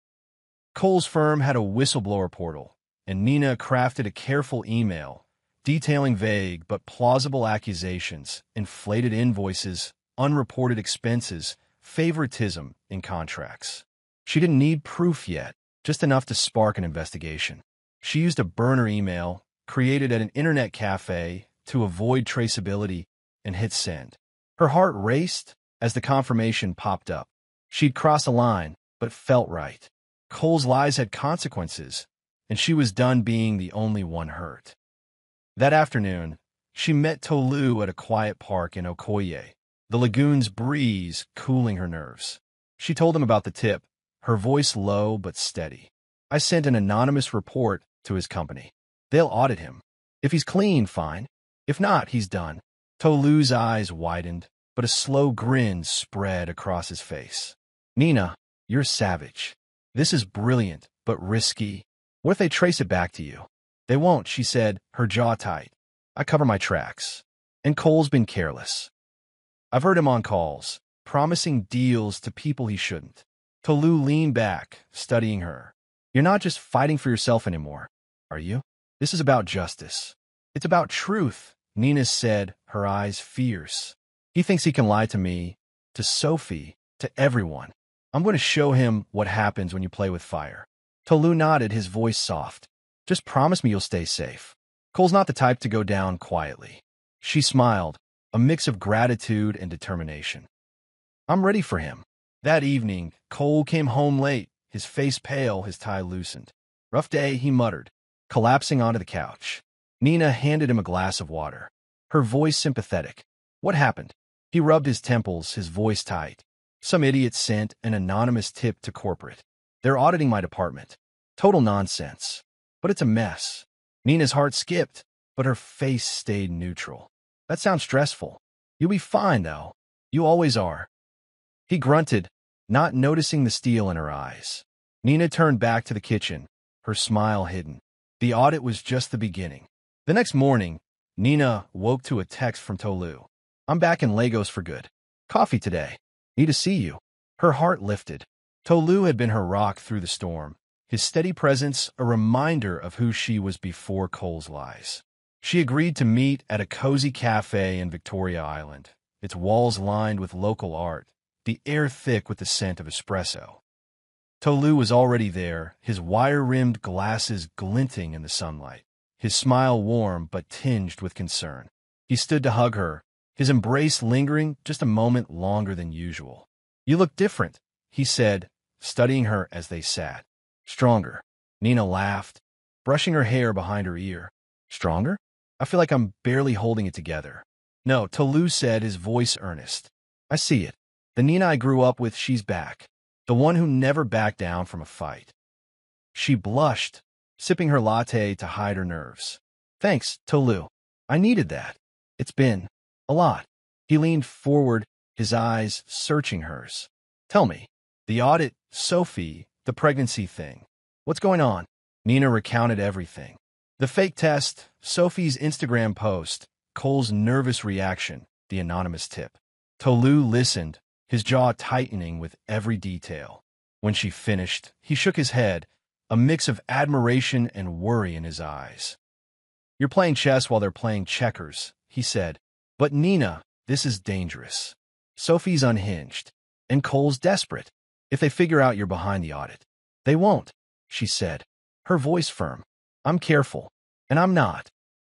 Cole's firm had a whistleblower portal, and Nina crafted a careful email detailing vague but plausible accusations, inflated invoices, unreported expenses, favoritism in contracts. She didn't need proof yet, just enough to spark an investigation. She used a burner email created at an internet cafe to avoid traceability and hit send. Her heart raced as the confirmation popped up. She'd crossed a line, but felt right. Cole's lies had consequences, and she was done being the only one hurt. That afternoon, she met Tolu at a quiet park in Okoye, the lagoon's breeze cooling her nerves. She told him about the tip, her voice low but steady. I sent an anonymous report to his company. They'll audit him. If he's clean, fine. If not, he's done. Tolu's eyes widened, but a slow grin spread across his face. Nina, you're savage. This is brilliant, but risky. What if they trace it back to you? They won't, she said, her jaw tight. I cover my tracks. And Cole's been careless. I've heard him on calls, promising deals to people he shouldn't. Tolu leaned back, studying her. You're not just fighting for yourself anymore, are you? This is about justice. It's about truth, Nina said, her eyes fierce. He thinks he can lie to me, to Sophie, to everyone. I'm going to show him what happens when you play with fire. Tolu nodded, his voice soft. Just promise me you'll stay safe. Cole's not the type to go down quietly. She smiled, a mix of gratitude and determination. I'm ready for him. That evening, Cole came home late, his face pale, his tie loosened. Rough day, he muttered, collapsing onto the couch. Nina handed him a glass of water, her voice sympathetic. What happened? He rubbed his temples, his voice tight. Some idiot sent an anonymous tip to corporate. They're auditing my department. Total nonsense. But it's a mess. Nina's heart skipped, but her face stayed neutral. That sounds stressful. You'll be fine, though. You always are. He grunted, not noticing the steel in her eyes. Nina turned back to the kitchen, her smile hidden. The audit was just the beginning. The next morning, Nina woke to a text from Tolu. I'm back in Lagos for good. Coffee today. Need to see you. Her heart lifted. Tolu had been her rock through the storm, his steady presence a reminder of who she was before Cole's lies. She agreed to meet at a cozy cafe in Victoria Island, its walls lined with local art, the air thick with the scent of espresso. Tolu was already there, his wire-rimmed glasses glinting in the sunlight, his smile warm but tinged with concern. He stood to hug her, his embrace lingering just a moment longer than usual. You look different, he said, studying her as they sat. Stronger. Nina laughed, brushing her hair behind her ear. Stronger? I feel like I'm barely holding it together. No, Tolu said, his voice earnest. I see it. The Nina I grew up with, she's back. The one who never backed down from a fight. She blushed, sipping her latte to hide her nerves. Thanks, Tolu. I needed that. It's been a lot. He leaned forward, his eyes searching hers. Tell me, the audit, Sophie, the pregnancy thing. What's going on? Nina recounted everything. The fake test, Sophie's Instagram post, Cole's nervous reaction, the anonymous tip. Tolu listened, his jaw tightening with every detail. When she finished, he shook his head, a mix of admiration and worry in his eyes. You're playing chess while they're playing checkers, he said. But Nina, this is dangerous. Sophie's unhinged, and Cole's desperate. If they figure out you're behind the audit. They won't, she said, her voice firm. I'm careful, and I'm not.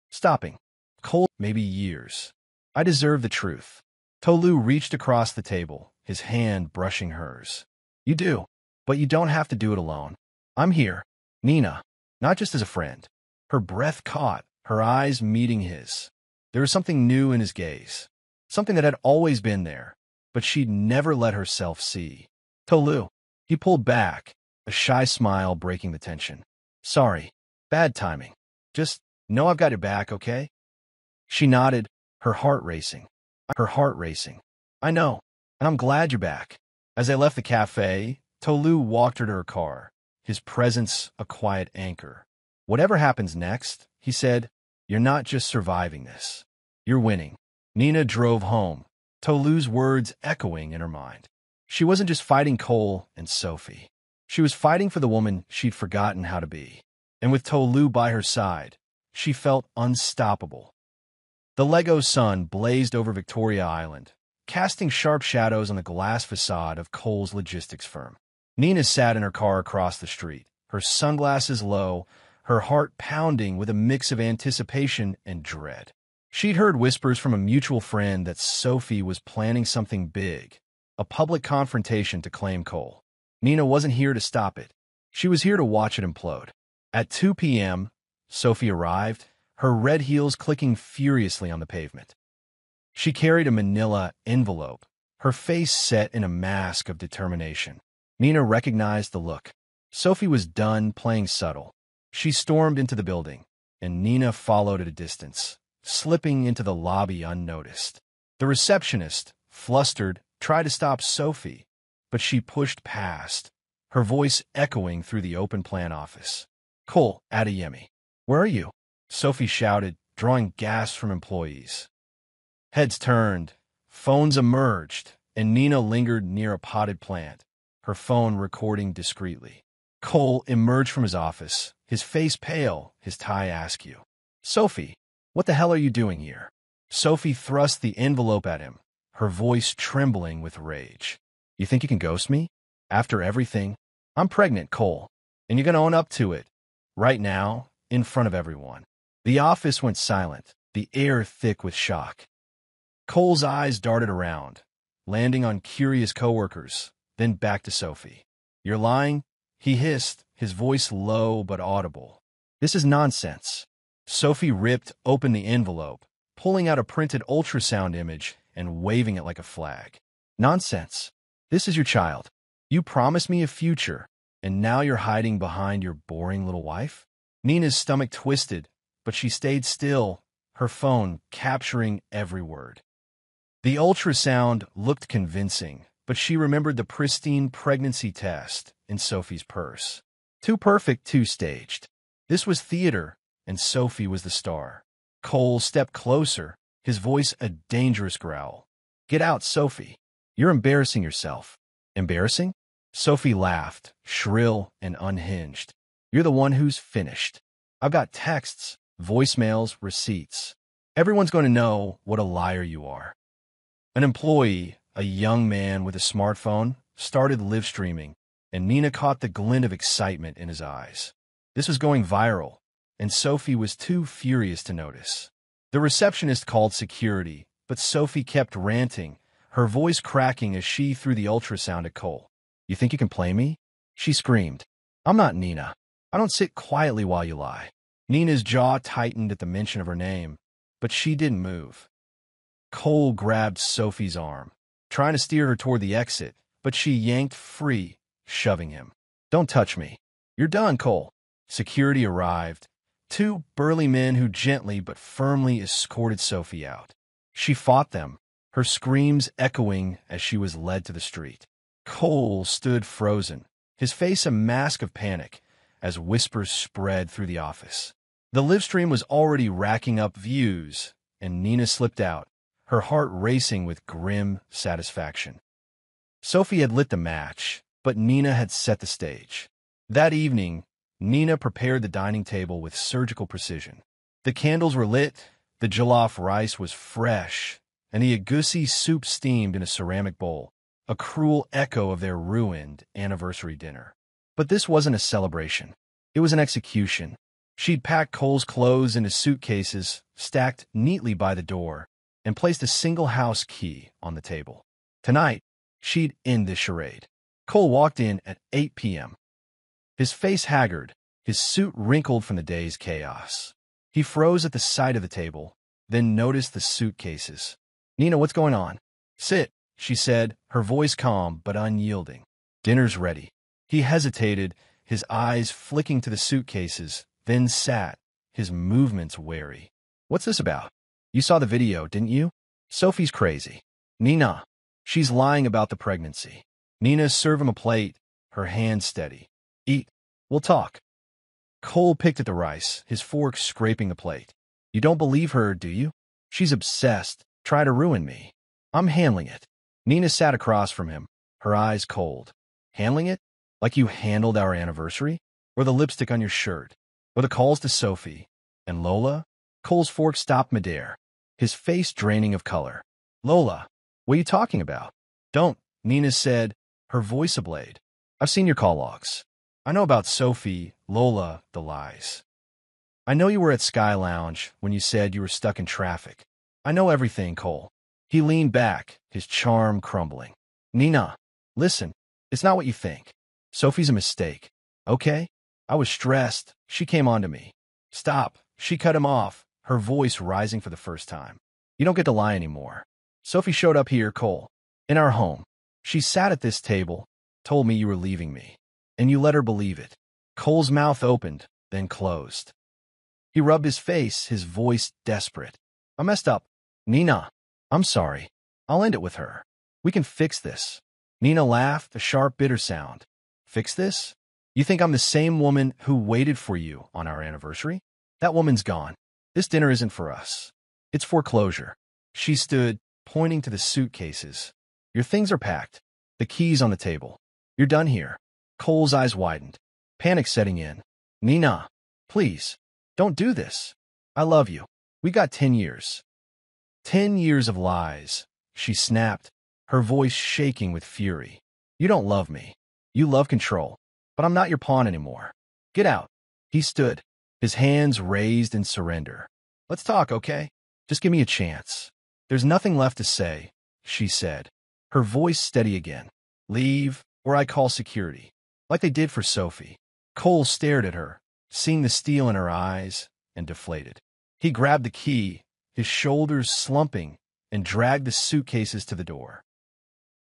Stopping. Cole, maybe years. I deserve the truth. Tolu reached across the table, his hand brushing hers. You do, but you don't have to do it alone. I'm here, Nina, not just as a friend. Her breath caught, her eyes meeting his. There was something new in his gaze, something that had always been there, but she'd never let herself see. Tolu. He pulled back, a shy smile breaking the tension. Sorry, bad timing. Just know I've got your back, okay? She nodded, her heart racing. Her heart racing. I know, and I'm glad you're back. As they left the cafe, Tolu walked her to her car, his presence a quiet anchor. Whatever happens next, he said, you're not just surviving this. You're winning. Nina drove home, Tolu's words echoing in her mind. She wasn't just fighting Cole and Sophie. She was fighting for the woman she'd forgotten how to be. And with Tolu by her side, she felt unstoppable. The Lego sun blazed over Victoria Island, casting sharp shadows on the glass facade of Cole's logistics firm. Nina sat in her car across the street, her sunglasses low, her heart pounding with a mix of anticipation and dread. She'd heard whispers from a mutual friend that Sophie was planning something big, a public confrontation to claim Cole. Nina wasn't here to stop it. She was here to watch it implode. At 2 p.m., Sophie arrived, her red heels clicking furiously on the pavement. She carried a manila envelope, her face set in a mask of determination. Nina recognized the look. Sophie was done playing subtle. She stormed into the building, and Nina followed at a distance, slipping into the lobby unnoticed. The receptionist, flustered, tried to stop Sophie, but she pushed past, her voice echoing through the open-plan office. Cole, Adeyemi. Where are you? Sophie shouted, drawing gasps from employees. Heads turned, phones emerged, and Nina lingered near a potted plant, her phone recording discreetly. Cole emerged from his office, his face pale, his tie askew. Sophie, what the hell are you doing here? Sophie thrust the envelope at him, her voice trembling with rage. You think you can ghost me? After everything? I'm pregnant, Cole, and you're going to own up to it. Right now, in front of everyone. The office went silent, the air thick with shock. Cole's eyes darted around, landing on curious coworkers, then back to Sophie. You're lying? He hissed, his voice low but audible. This is nonsense. Sophie ripped open the envelope, pulling out a printed ultrasound image and waving it like a flag. Nonsense. This is your child. You promised me a future, and now you're hiding behind your boring little wife? Nina's stomach twisted, but she stayed still, her phone capturing every word. The ultrasound looked convincing, but she remembered the pristine pregnancy test in Sophie's purse. Too perfect, too staged. This was theater, and Sophie was the star. Cole stepped closer, his voice a dangerous growl. Get out, Sophie. You're embarrassing yourself. Embarrassing? Sophie laughed, shrill and unhinged. You're the one who's finished. I've got texts, voicemails, receipts. Everyone's going to know what a liar you are. An employee, a young man with a smartphone, started live streaming, and Nina caught the glint of excitement in his eyes. This was going viral, and Sophie was too furious to notice. The receptionist called security, but Sophie kept ranting, her voice cracking as she threw the ultrasound at Cole. You think you can play me? She screamed. I'm not Nina. I don't sit quietly while you lie. Nina's jaw tightened at the mention of her name, but she didn't move. Cole grabbed Sophie's arm, trying to steer her toward the exit, but she yanked free, shoving him. Don't touch me. You're done, Cole. Security arrived, two burly men who gently but firmly escorted Sophie out. She fought them, her screams echoing as she was led to the street. Cole stood frozen, his face a mask of panic, as whispers spread through the office. The live stream was already racking up views, and Nina slipped out, her heart racing with grim satisfaction. Sophie had lit the match, but Nina had set the stage. That evening, Nina prepared the dining table with surgical precision. The candles were lit, the jollof rice was fresh, and the agusi soup steamed in a ceramic bowl, a cruel echo of their ruined anniversary dinner. But this wasn't a celebration. It was an execution. She'd packed Cole's clothes into suitcases, stacked neatly by the door, and placed a single house key on the table. Tonight, she'd end this charade. Cole walked in at 8 p.m. His face haggard, his suit wrinkled from the day's chaos. He froze at the sight of the table, then noticed the suitcases. Nina, what's going on? Sit, she said, her voice calm but unyielding. Dinner's ready. He hesitated, his eyes flicking to the suitcases, then sat, his movements wary. What's this about? You saw the video, didn't you? Sophie's crazy. Nina. She's lying about the pregnancy. Nina, serve him a plate, her hand steady. Eat. We'll talk. Cole picked at the rice, his fork scraping the plate. You don't believe her, do you? She's obsessed. Try to ruin me. I'm handling it. Nina sat across from him, her eyes cold. Handling it? Like you handled our anniversary? Or the lipstick on your shirt? Or the calls to Sophie? And Lola? Cole's fork stopped midair, his face draining of color. Lola, what are you talking about? Don't, Nina said, her voice ablaze. I've seen your call logs. I know about Sophie, Lola, the lies. I know you were at Sky Lounge when you said you were stuck in traffic. I know everything, Cole. He leaned back, his charm crumbling. Nina, listen, it's not what you think. Sophie's a mistake, okay? I was stressed. She came on to me. Stop. She cut him off, her voice rising for the first time. You don't get to lie anymore. Sophie showed up here, Cole, in our home. She sat at this table, told me you were leaving me. And you let her believe it. Cole's mouth opened, then closed. He rubbed his face, his voice desperate. I messed up. Nina, I'm sorry. I'll end it with her. We can fix this. Nina laughed, a sharp, bitter sound. Fix this? You think I'm the same woman who waited for you on our anniversary? That woman's gone. This dinner isn't for us. It's foreclosure. She stood, pointing to the suitcases. Your things are packed. The keys on the table. You're done here. Cole's eyes widened. Panic setting in. Nina, please, don't do this. I love you. We got 10 years. 10 years of lies, she snapped, her voice shaking with fury. You don't love me. You love control. But I'm not your pawn anymore. Get out. He stood, his hands raised in surrender. Let's talk, okay? Just give me a chance. There's nothing left to say, she said, her voice steady again. Leave, or I call security. Like they did for Sophie. Cole stared at her, seeing the steel in her eyes, and deflated. He grabbed the key, his shoulders slumping, and dragged the suitcases to the door.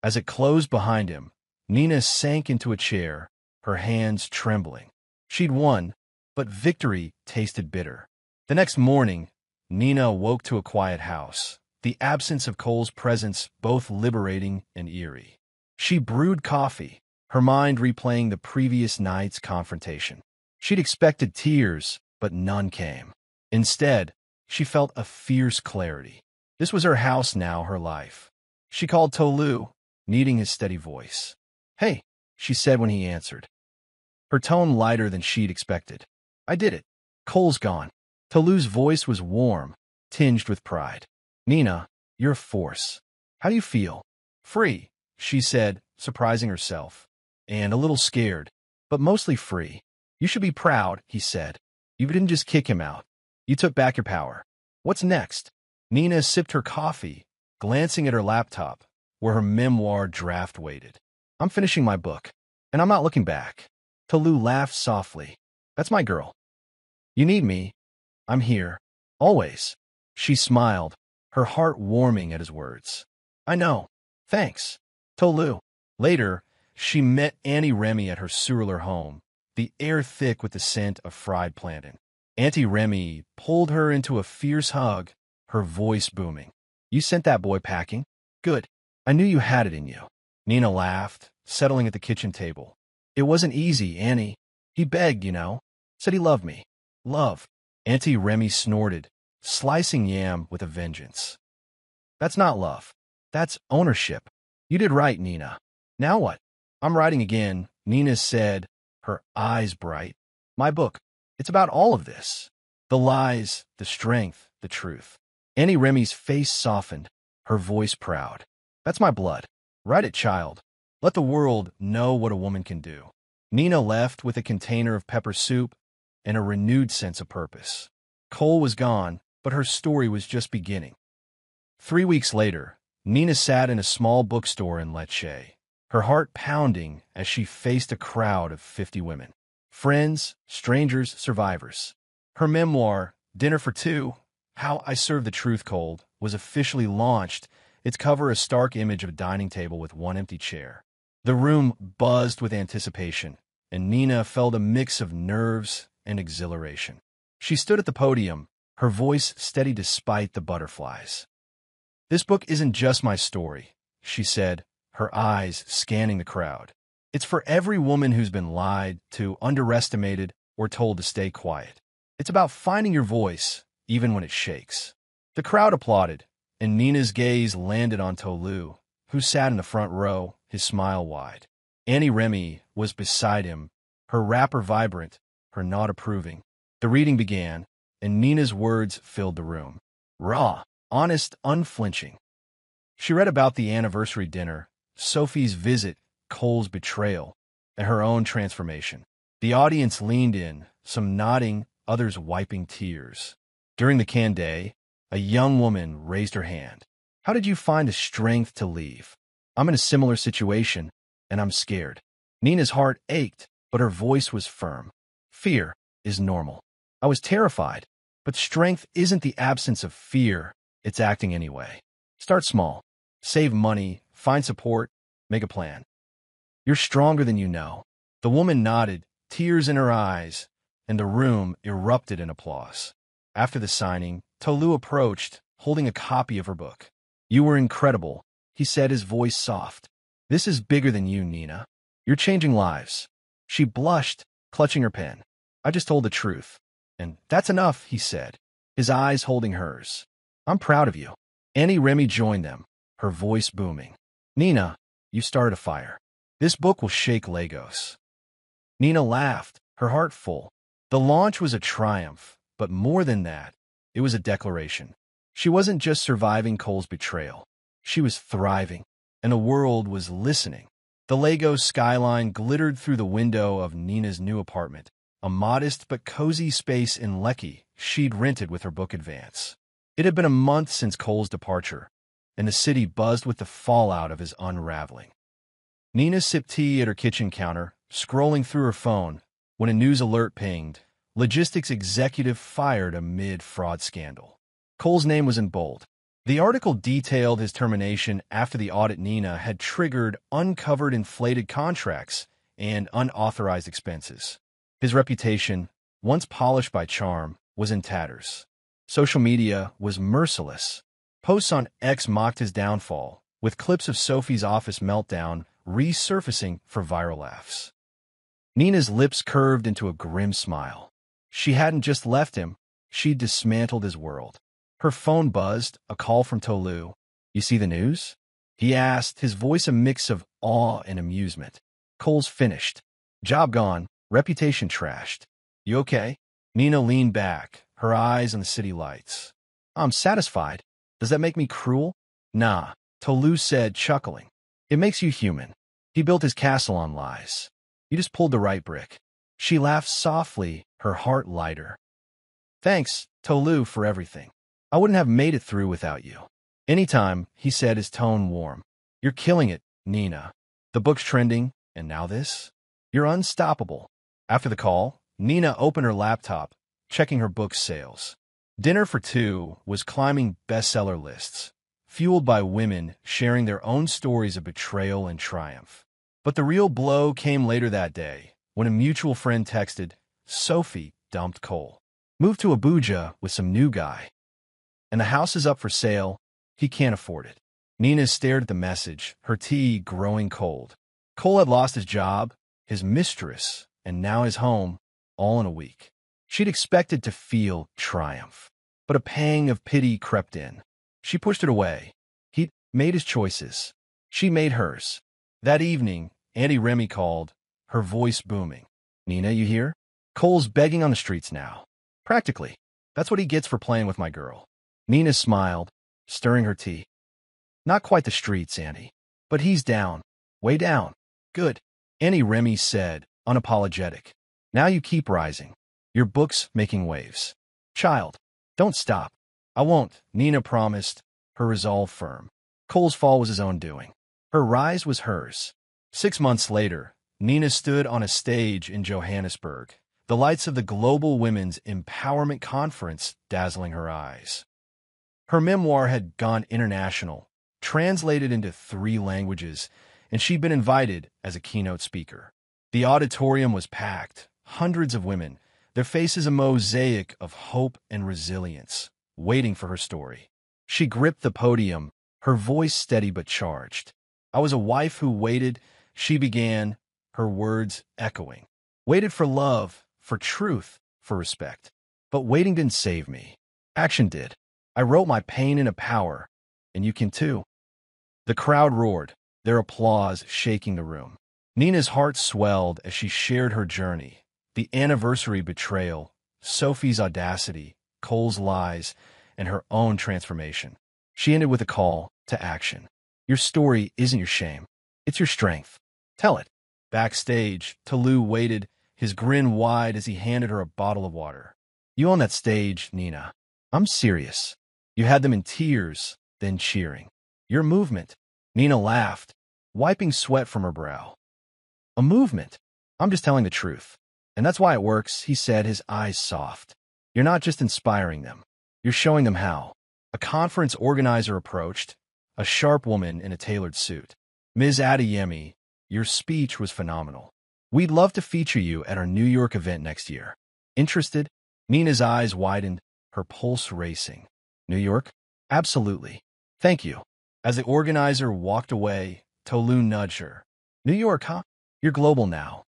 As it closed behind him, Nina sank into a chair, her hands trembling. She'd won, but victory tasted bitter. The next morning, Nina woke to a quiet house, the absence of Cole's presence both liberating and eerie. She brewed coffee, her mind replaying the previous night's confrontation. She'd expected tears, but none came. Instead, she felt a fierce clarity. This was her house now, her life. She called Tolu, needing his steady voice. Hey, she said when he answered, her tone lighter than she'd expected. I did it. Cole's gone. Tolu's voice was warm, tinged with pride. Nina, you're a force. How do you feel? Free, she said, surprising herself. And a little scared, but mostly free. You should be proud, he said. You didn't just kick him out. You took back your power. What's next? Nina sipped her coffee, glancing at her laptop, where her memoir draft waited. I'm finishing my book, and I'm not looking back. Tolu laughed softly. That's my girl. You need me. I'm here. Always. She smiled, her heart warming at his words. I know. Thanks. Tolu. Later, she met Auntie Remy at her Surler home, the air thick with the scent of fried plantain. Auntie Remy pulled her into a fierce hug, her voice booming. You sent that boy packing? Good. I knew you had it in you. Nina laughed, settling at the kitchen table. It wasn't easy, Annie. He begged, you know. Said he loved me. Love. Auntie Remy snorted, slicing yam with a vengeance. That's not love. That's ownership. You did right, Nina. Now what? I'm writing again, Nina said, her eyes bright. My book. It's about all of this. The lies, the strength, the truth. Auntie Remy's face softened, her voice proud. That's my blood. Write it, child. Let the world know what a woman can do. Nina left with a container of pepper soup and a renewed sense of purpose. Cole was gone, but her story was just beginning. 3 weeks later, Nina sat in a small bookstore in Lecce, her heart pounding as she faced a crowd of 50 women. Friends, strangers, survivors. Her memoir, Dinner for Two, How I Served the Truth Cold, was officially launched, its cover a stark image of a dining table with one empty chair. The room buzzed with anticipation, and Nina felt a mix of nerves and exhilaration. She stood at the podium, her voice steady despite the butterflies. "This book isn't just my story," she said, her eyes scanning the crowd. "It's for every woman who's been lied to, underestimated, or told to stay quiet. It's about finding your voice, even when it shakes." The crowd applauded, and Nina's gaze landed on Tolu, who sat in the front row, his smile wide. Annie Remy was beside him, her wrapper vibrant, her nod approving. The reading began, and Nina's words filled the room. Raw, honest, unflinching. She read about the anniversary dinner, Sophie's visit, Cole's betrayal, and her own transformation. The audience leaned in, some nodding, others wiping tears. During the candé, a young woman raised her hand. "How did you find the strength to leave? I'm in a similar situation, and I'm scared." Nina's heart ached, but her voice was firm. "Fear is normal. I was terrified, but strength isn't the absence of fear, it's acting anyway. Start small. Save money, find support, make a plan. You're stronger than you know." The woman nodded, tears in her eyes, and the room erupted in applause. After the signing, Tolu approached, holding a copy of her book. "You were incredible," he said, his voice soft. "This is bigger than you, Nina. You're changing lives." She blushed, clutching her pen. "I just told the truth. And that's enough," he said, his eyes holding hers. "I'm proud of you." Annie Remy joined them, her voice booming. "Nina, you started a fire. This book will shake Lagos." Nina laughed, her heart full. The launch was a triumph, but more than that, it was a declaration. She wasn't just surviving Cole's betrayal. She was thriving, and the world was listening. The Lagos skyline glittered through the window of Nina's new apartment, a modest but cozy space in Lekki she'd rented with her book advance. It had been a month since Cole's departure, and the city buzzed with the fallout of his unraveling. Nina sipped tea at her kitchen counter, scrolling through her phone, when a news alert pinged. Logistics executive fired amid fraud scandal. Cole's name was in bold. The article detailed his termination after the audit Nina had triggered uncovered inflated contracts and unauthorized expenses. His reputation, once polished by charm, was in tatters. Social media was merciless. Posts on X mocked his downfall, with clips of Sophie's office meltdown resurfacing for viral laughs. Nina's lips curved into a grim smile. She hadn't just left him, she'd dismantled his world. Her phone buzzed, a call from Tolu. "You see the news?" he asked, his voice a mix of awe and amusement. "Cole's finished. Job gone, reputation trashed. You okay?" Nina leaned back, her eyes on the city lights. "I'm satisfied. Does that make me cruel?" "Nah," Tolu said, chuckling. "It makes you human. He built his castle on lies. You just pulled the right brick." She laughed softly, her heart lighter. "Thanks, Tolu, for everything. I wouldn't have made it through without you." "Anytime," he said, his tone warm. "You're killing it, Nina. The book's trending, and now this? You're unstoppable." After the call, Nina opened her laptop, checking her book sales. Dinner for Two was climbing bestseller lists, fueled by women sharing their own stories of betrayal and triumph. But the real blow came later that day, when a mutual friend texted, "Sophie dumped Cole. Moved to Abuja with some new guy. And the house is up for sale. He can't afford it." Nina stared at the message, her tea growing cold. Cole had lost his job, his mistress, and now his home, all in a week. She'd expected to feel triumph, but a pang of pity crept in. She pushed it away. He'd made his choices. She made hers. That evening, Annie Remy called, her voice booming. "Nina, you hear? Cole's begging on the streets now. Practically. That's what he gets for playing with my girl." Nina smiled, stirring her tea. "Not quite the streets, Annie. But he's down. Way down. Good." Annie Remy said, unapologetic. "Now you keep rising. Your book's making waves. Child, don't stop." "I won't," Nina promised, her resolve firm. Cole's fall was his own doing. Her rise was hers. 6 months later, Nina stood on a stage in Johannesburg, the lights of the Global Women's Empowerment Conference dazzling her eyes. Her memoir had gone international, translated into 3 languages, and she'd been invited as a keynote speaker. The auditorium was packed, hundreds of women, Their faces a mosaic of hope and resilience, waiting for her story. She gripped the podium, her voice steady but charged. I was a wife who waited, she began, her words echoing. Waited for love, for truth, for respect. But waiting didn't save me. Action did. I wrote my pain into power, and you can too. The crowd roared, their applause shaking the room. Nina's heart swelled as she shared her journey. The anniversary betrayal, Sophie's audacity, Cole's lies, and her own transformation. She ended with a call to action. Your story isn't your shame. It's your strength. Tell it. Backstage, Tolu waited, his grin wide as he handed her a bottle of water. You on that stage, Nina. I'm serious. You had them in tears, then cheering. Your movement. Nina laughed, wiping sweat from her brow. A movement. I'm just telling the truth. And that's why it works, he said, his eyes soft. You're not just inspiring them. You're showing them how. A conference organizer approached, a sharp woman in a tailored suit. Ms. Adeyemi, your speech was phenomenal. We'd love to feature you at our New York event next year. Interested? Nina's eyes widened, her pulse racing. New York? Absolutely. Thank you. As the organizer walked away, Tolu nudged her. New York, huh? You're global now.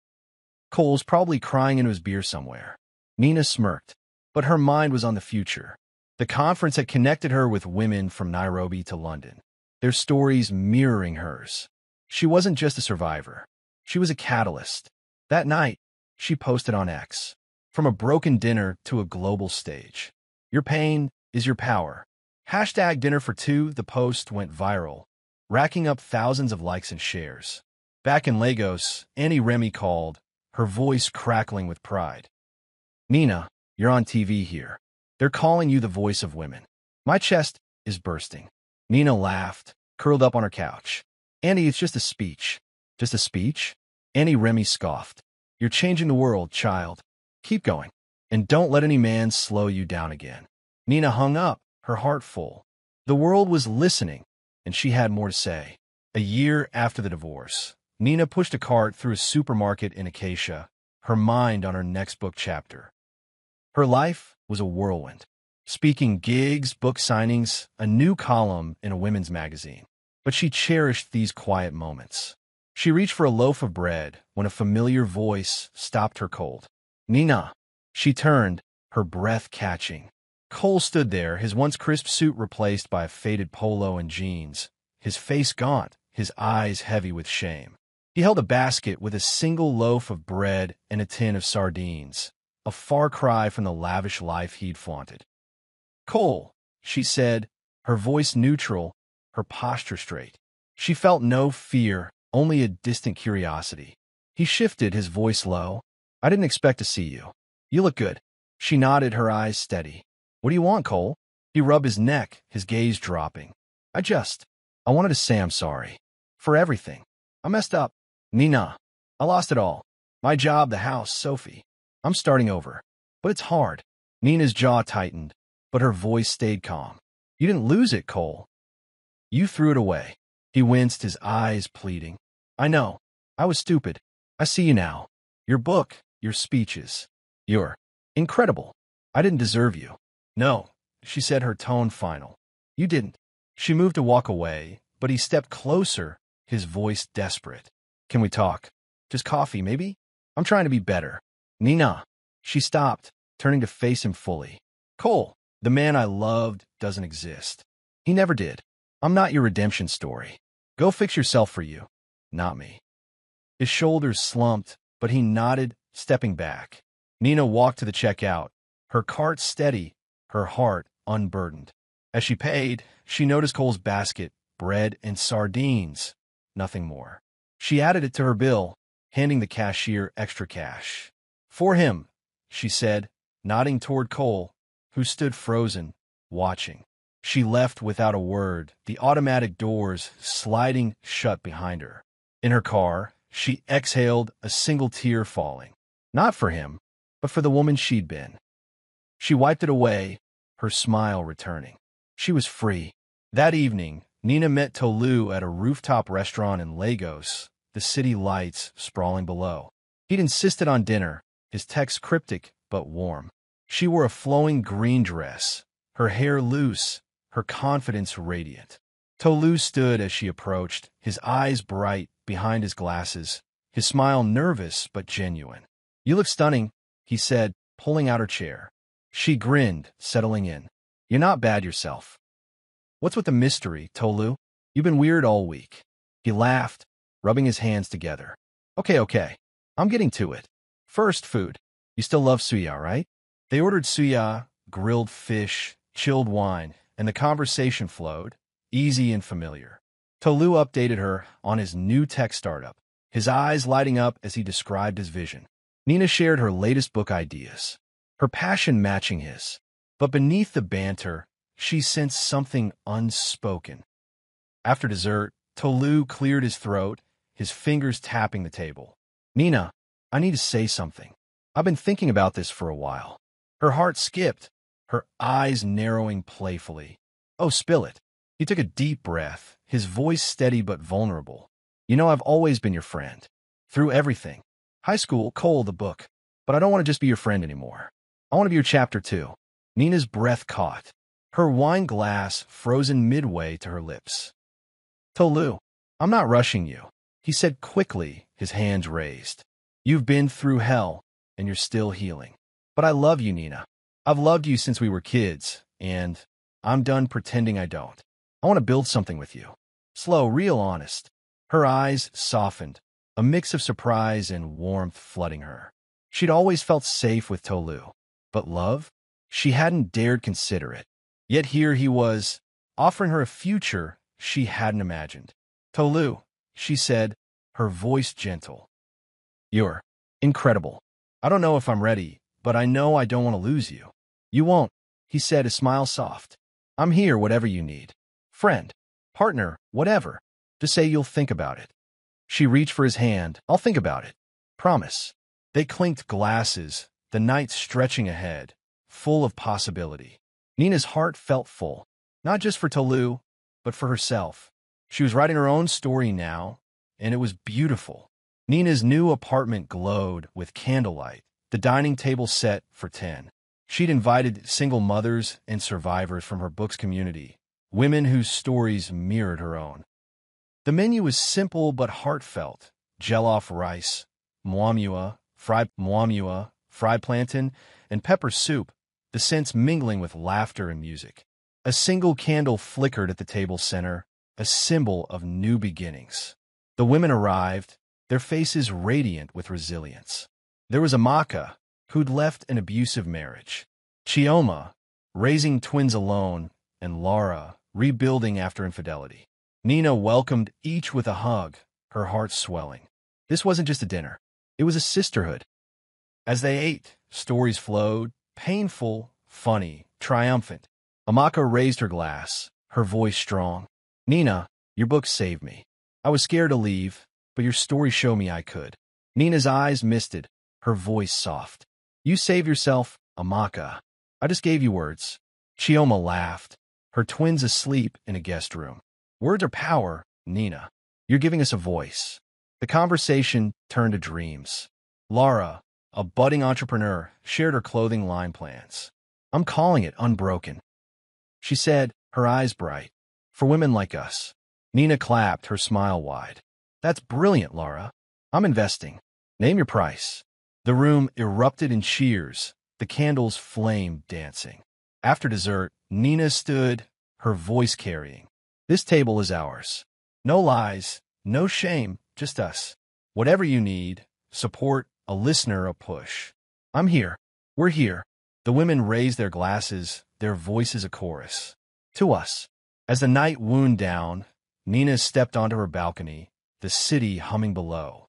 Cole's probably crying into his beer somewhere. Nina smirked, but her mind was on the future. The conference had connected her with women from Nairobi to London, their stories mirroring hers. She wasn't just a survivor. She was a catalyst. That night, she posted on X. From a broken dinner to a global stage. Your pain is your power. Hashtag dinner for two, the post went viral, racking up thousands of likes and shares. Back in Lagos, Annie Remy called, her voice crackling with pride. Nina, you're on TV here. They're calling you the voice of women. My chest is bursting. Nina laughed, curled up on her couch. Annie, it's just a speech. Just a speech? Annie Remy scoffed. You're changing the world, child. Keep going. And don't let any man slow you down again. Nina hung up, her heart full. The world was listening, and she had more to say. A year after the divorce, Nina pushed a cart through a supermarket in Acacia, her mind on her next book chapter. Her life was a whirlwind. Speaking gigs, book signings, a new column in a women's magazine. But she cherished these quiet moments. She reached for a loaf of bread when a familiar voice stopped her cold. Nina. She turned, her breath catching. Cole stood there, his once crisp suit replaced by a faded polo and jeans, his face gaunt, his eyes heavy with shame. He held a basket with a single loaf of bread and a tin of sardines, a far cry from the lavish life he'd flaunted. Cole, she said, her voice neutral, her posture straight. She felt no fear, only a distant curiosity. He shifted, his voice low. I didn't expect to see you. You look good. She nodded, her eyes steady. What do you want, Cole? He rubbed his neck, his gaze dropping. I wanted to say I'm sorry. For everything. I messed up. Nina. I lost it all. My job, the house, Sophie. I'm starting over. But it's hard. Nina's jaw tightened, but her voice stayed calm. You didn't lose it, Cole. You threw it away. He winced, his eyes pleading. I know. I was stupid. I see you now. Your book, your speeches. You're incredible. I didn't deserve you. No, she said, her tone final. You didn't. She moved to walk away, but he stepped closer, his voice desperate. Can we talk? Just coffee, maybe? I'm trying to be better. Nina. She stopped, turning to face him fully. Cole, the man I loved doesn't exist. He never did. I'm not your redemption story. Go fix yourself for you, not me. His shoulders slumped, but he nodded, stepping back. Nina walked to the checkout, her cart steady, her heart unburdened. As she paid, she noticed Cole's basket, bread and sardines, nothing more. She added it to her bill, handing the cashier extra cash. For him, she said, nodding toward Cole, who stood frozen, watching. She left without a word, the automatic doors sliding shut behind her. In her car, she exhaled, a single tear falling. Not for him, but for the woman she'd been. She wiped it away, her smile returning. She was free. That evening, Nina met Tolu at a rooftop restaurant in Lagos, the city lights sprawling below. He'd insisted on dinner, his text cryptic but warm. She wore a flowing green dress, her hair loose, her confidence radiant. Tolu stood as she approached, his eyes bright behind his glasses, his smile nervous but genuine. "You look stunning," he said, pulling out her chair. She grinned, settling in. "You're not bad yourself." "What's with the mystery, Tolu? You've been weird all week." He laughed, rubbing his hands together. Okay. I'm getting to it. First, food. You still love suya, right?" They ordered suya, grilled fish, chilled wine, and the conversation flowed, easy and familiar. Tolu updated her on his new tech startup, his eyes lighting up as he described his vision. Nina shared her latest book ideas, her passion matching his. But beneath the banter, she sensed something unspoken. After dessert, Tolu cleared his throat, his fingers tapping the table. "Nina, I need to say something. I've been thinking about this for a while." Her heart skipped, her eyes narrowing playfully. "Oh, spill it." He took a deep breath, his voice steady but vulnerable. "You know I've always been your friend. Through everything. High school, Cole, the book. But I don't want to just be your friend anymore. I want to be your chapter too." Nina's breath caught, her wine glass frozen midway to her lips. "Tolu, I'm not rushing you," he said quickly, his hands raised. "You've been through hell, and you're still healing. But I love you, Nina. I've loved you since we were kids, and I'm done pretending I don't. I want to build something with you. Slow, real honest." Her eyes softened, a mix of surprise and warmth flooding her. She'd always felt safe with Tolu. But love? She hadn't dared consider it. Yet here he was, offering her a future she hadn't imagined. "Tolu," she said, her voice gentle. "You're incredible. I don't know if I'm ready, but I know I don't want to lose you." "You won't," he said, his smile soft. "I'm here whatever you need. Friend, partner, whatever. Just say you'll think about it." She reached for his hand. "I'll think about it. Promise." They clinked glasses, the night stretching ahead, full of possibility. Nina's heart felt full, not just for Tolu, but for herself. She was writing her own story now, and it was beautiful. Nina's new apartment glowed with candlelight, the dining table set for 10. She'd invited single mothers and survivors from her book's community, women whose stories mirrored her own. The menu was simple but heartfelt: jollof rice, fried plantain, and pepper soup, the scents mingling with laughter and music. A single candle flickered at the table center, a symbol of new beginnings. The women arrived, their faces radiant with resilience. There was Amaka, who'd left an abusive marriage, Chioma, raising twins alone, and Laura, rebuilding after infidelity. Nina welcomed each with a hug, her heart swelling. This wasn't just a dinner. It was a sisterhood. As they ate, stories flowed, painful, funny, triumphant. Amaka raised her glass, her voice strong. "Nina, your book saved me. I was scared to leave, but your story showed me I could." Nina's eyes misted, her voice soft. "You save yourself, Amaka. I just gave you words." Chioma laughed, her twins asleep in a guest room. "Words are power, Nina. You're giving us a voice." The conversation turned to dreams. Laura, a budding entrepreneur, shared her clothing line plans. "I'm calling it Unbroken," she said, her eyes bright. "For women like us." Nina clapped, her smile wide. "That's brilliant, Laura. I'm investing. Name your price." The room erupted in cheers, the candles flamed dancing. After dessert, Nina stood, her voice carrying. "This table is ours. No lies, no shame, just us. Whatever you need, support, a listener, a push. I'm here. We're here." The women raised their glasses, their voices a chorus. "To us." As the night wound down, Nina stepped onto her balcony, the city humming below.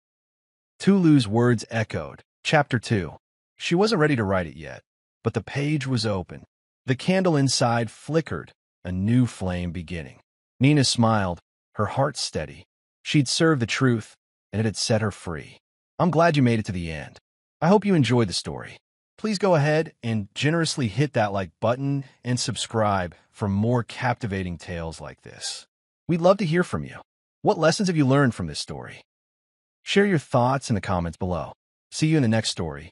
Tulu's words echoed. Chapter 2. She wasn't ready to write it yet, but the page was open. The candle inside flickered, a new flame beginning. Nina smiled, her heart steady. She'd served the truth, and it had set her free. "I'm glad you made it to the end. I hope you enjoyed the story. Please go ahead and generously hit that like button and subscribe for more captivating tales like this. We'd love to hear from you. What lessons have you learned from this story? Share your thoughts in the comments below. See you in the next story.